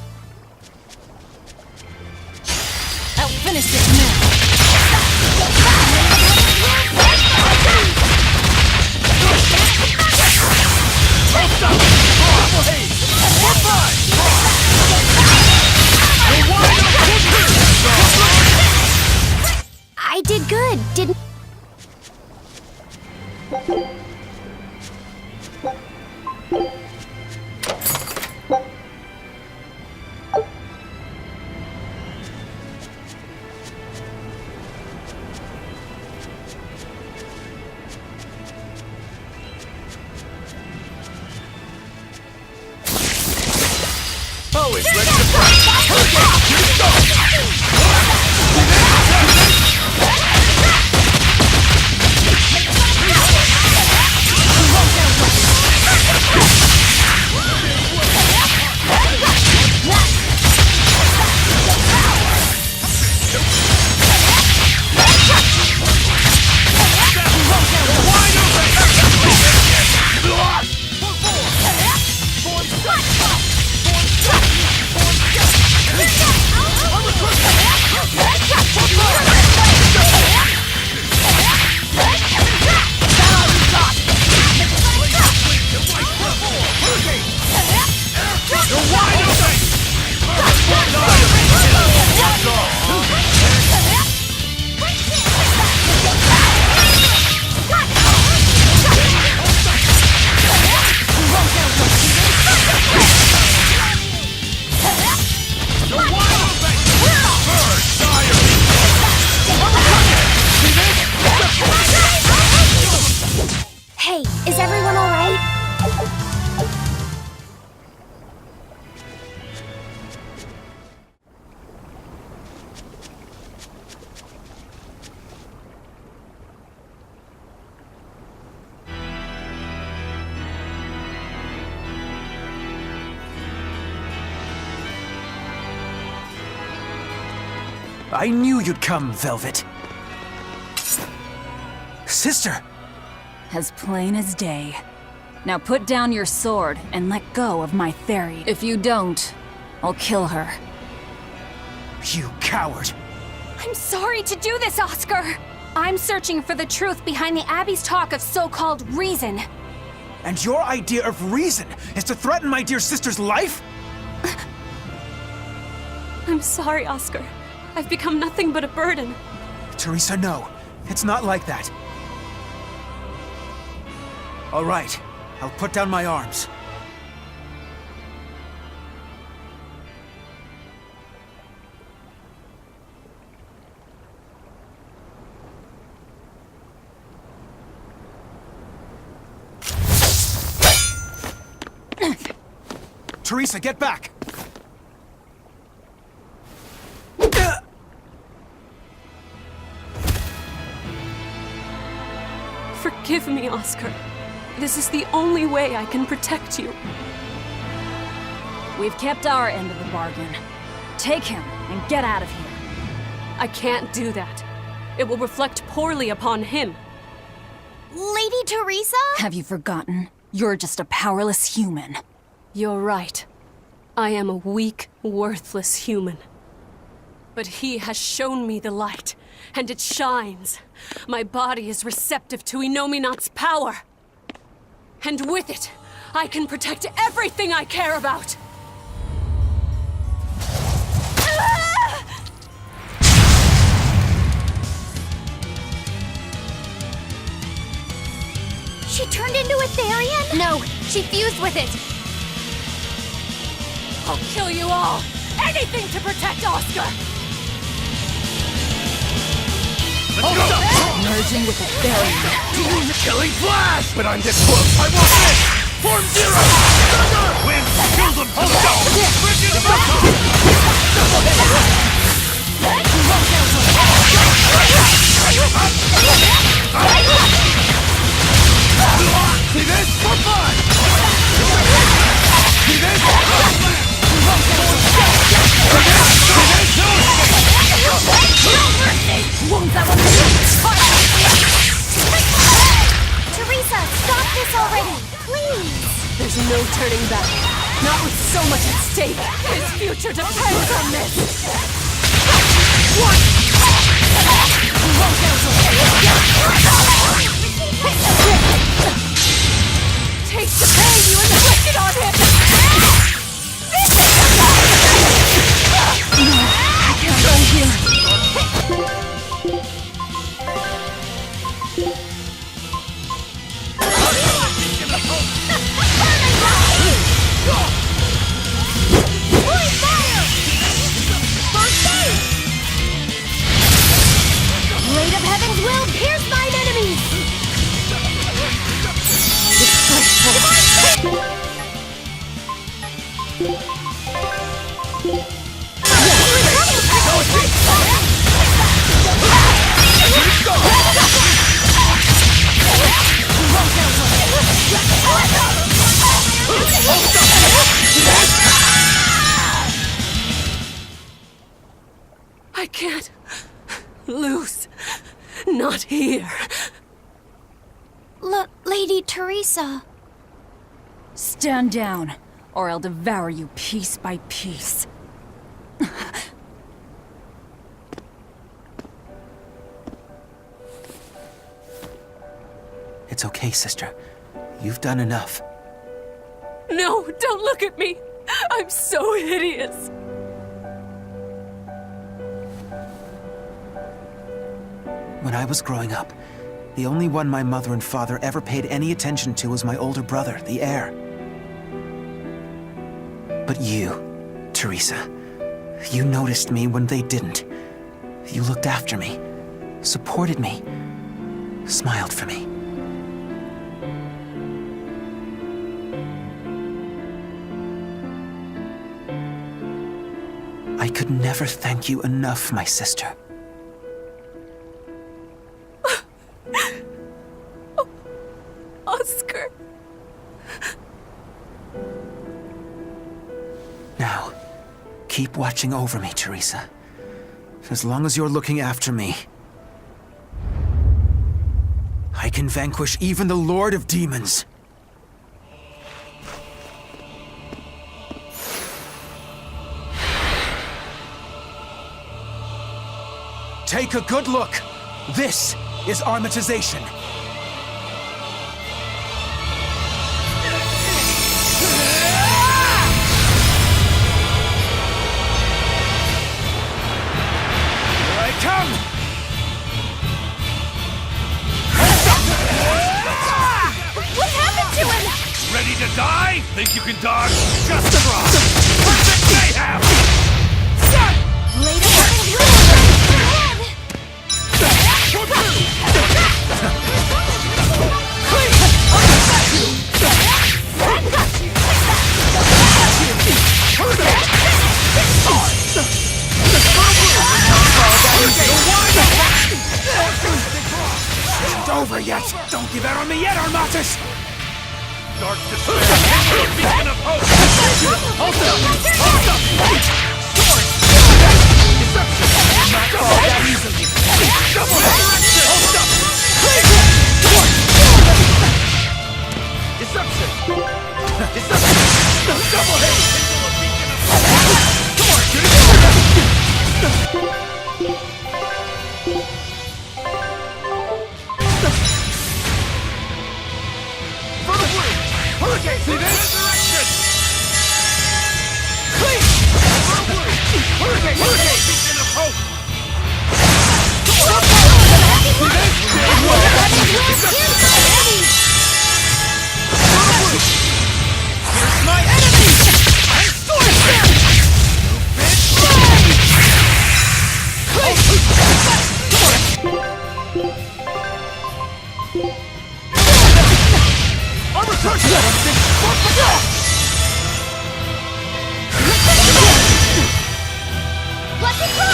I'll finish this now. I did good, didn't... Always ready to fight! Hurricane! Here we go! I knew you'd come, Velvet. Sister! As plain as day. Now put down your sword and let go of my Theri. If you don't, I'll kill her. You coward! I'm sorry to do this, Oscar! I'm searching for the truth behind the Abbey's talk of so-called reason. And your idea of reason is to threaten my dear sister's life? I'm sorry, Oscar. I've become nothing but a burden. Teresa, no. It's not like that. All right. I'll put down my arms. Teresa, get back! Forgive me, Oscar. This is the only way I can protect you. We've kept our end of the bargain. Take him and get out of here. I can't do that. It will reflect poorly upon him. Lady Teresa? Have you forgotten? You're just a powerless human. You're right. I am a weak, worthless human. But he has shown me the light, and it shines. My body is receptive to Inominat's power. And with it, I can protect everything I care about! She turned into a Therian? No, she fused with it. I'll kill you all! Anything to protect Oscar! Let's go! Merging with the Therian. Killing flash! But I'm this close, I won't miss! Form zero! Thunder! Win! Kill them! Hold on! Bridget See this? For fun! See this? Teresa, stop this already! Please! There's no turning back. Not with so much at stake. His future depends on this. Take the pain you inflicted on him! I can't go here. Blade of Heaven's will pierce mine enemies! I can't lose. Not here. Lady Teresa. Stand down, or I'll devour you piece by piece. It's okay, sister. You've done enough. No, don't look at me. I'm so hideous. When I was growing up, the only one my mother and father ever paid any attention to was my older brother, the heir. But you, Teresa, you noticed me when they didn't. You looked after me, supported me, smiled for me. I could never thank you enough, my sister. Oscar. Now, keep watching over me, Teresa. As long as you're looking after me, I can vanquish even the Lord of Demons. Take a good look. This is armatization. Here I come! What happened to him? Ready to die? Think you can dodge? Just try! Perfect mayhem! Later on in your Isn't over yet! Don't give out on me yet, Armatus! Dark despair! Beacon of hope! Hold up! Hold up! Sword! Deception! Not fall that easily! Double resurrection! Hold up! Deception! Deception! Double hit! Beacon of hope! Hurricane! See this? Resurrection! Please! Hurricane! Hurricane! Beacon of hope! See this? Here's my enemy! I'm Sword Bear! Armor touch! Let it go!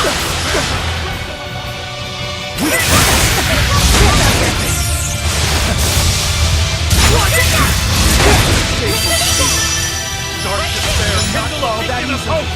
Dark despair! Not all that is hope!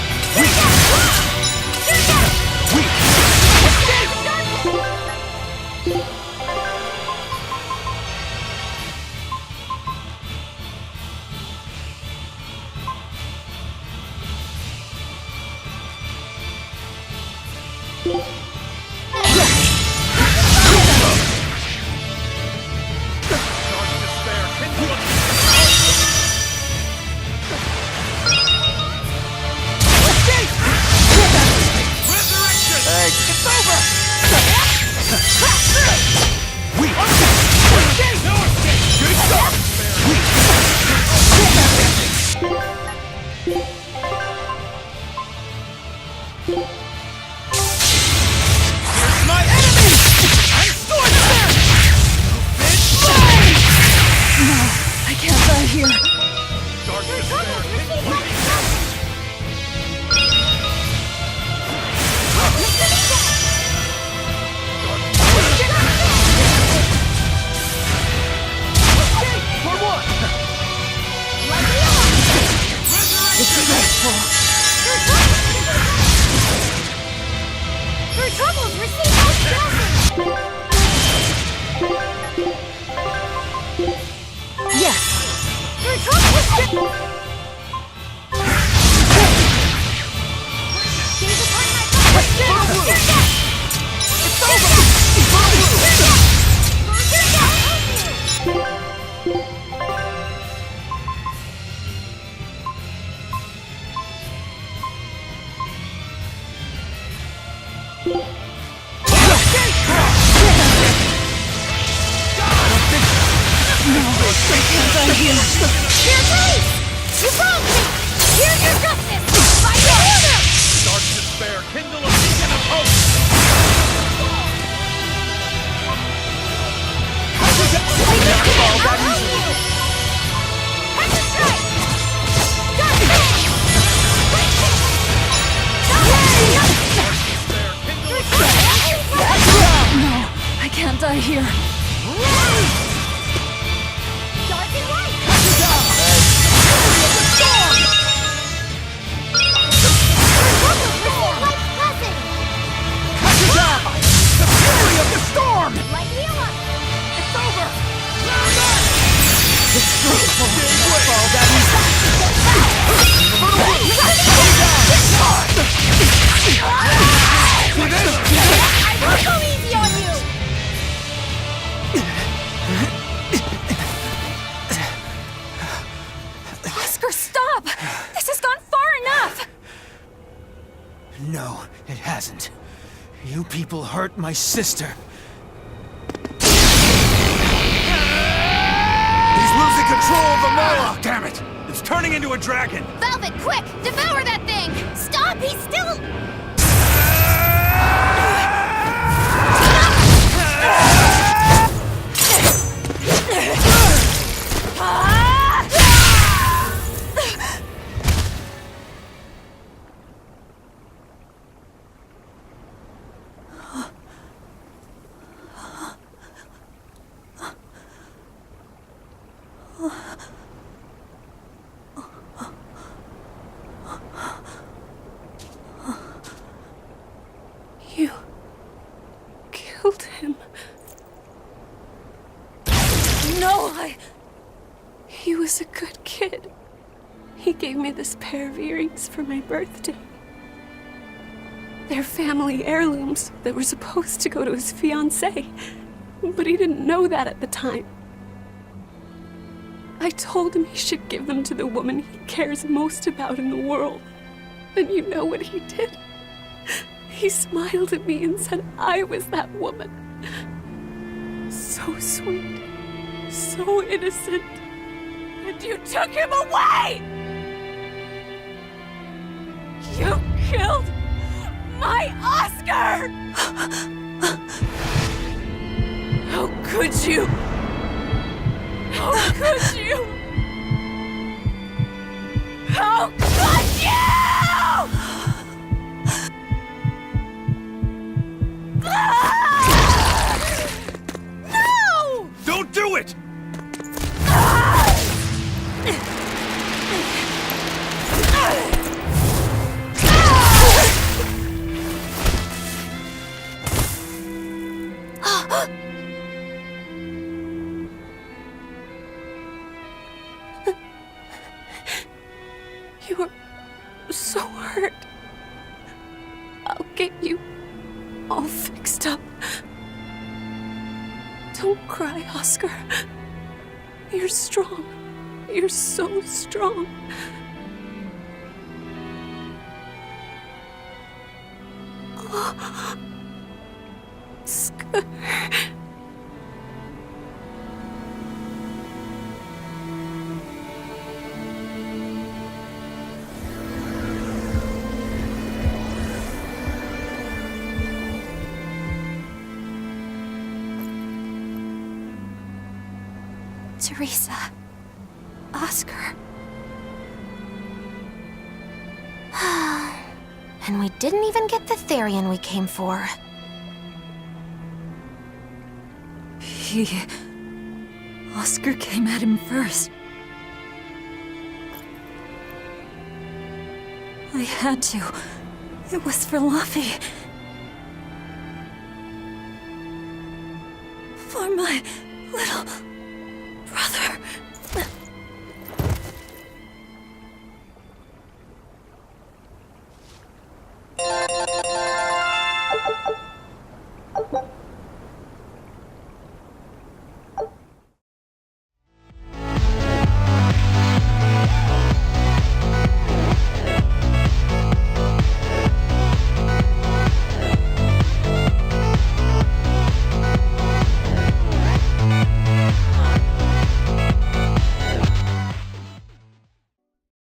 people hurt my sister. He's losing control of the Moloch! Damn it! It's turning into a dragon! Velvet, quick! Devour that thing! Stop! He's still... You killed him. No, He was a good kid. He gave me this pair of earrings for my birthday. They're family heirlooms that were supposed to go to his fiancée, but he didn't know that at the time. I told him he should give them to the woman he cares most about in the world. And you know what he did? He smiled at me and said I was that woman. So sweet, so innocent. And you took him away! You killed my Oscar! How could you? How could you? How could you? No! Don't do it! You're so hurt. I'll get you all fixed up. Don't cry, Oscar. You're strong. You're so strong. Oscar. Teresa. Oscar. And we didn't even get the Therian we came for. Oscar came at him first. I had to. It was for Luffy. For my little brother.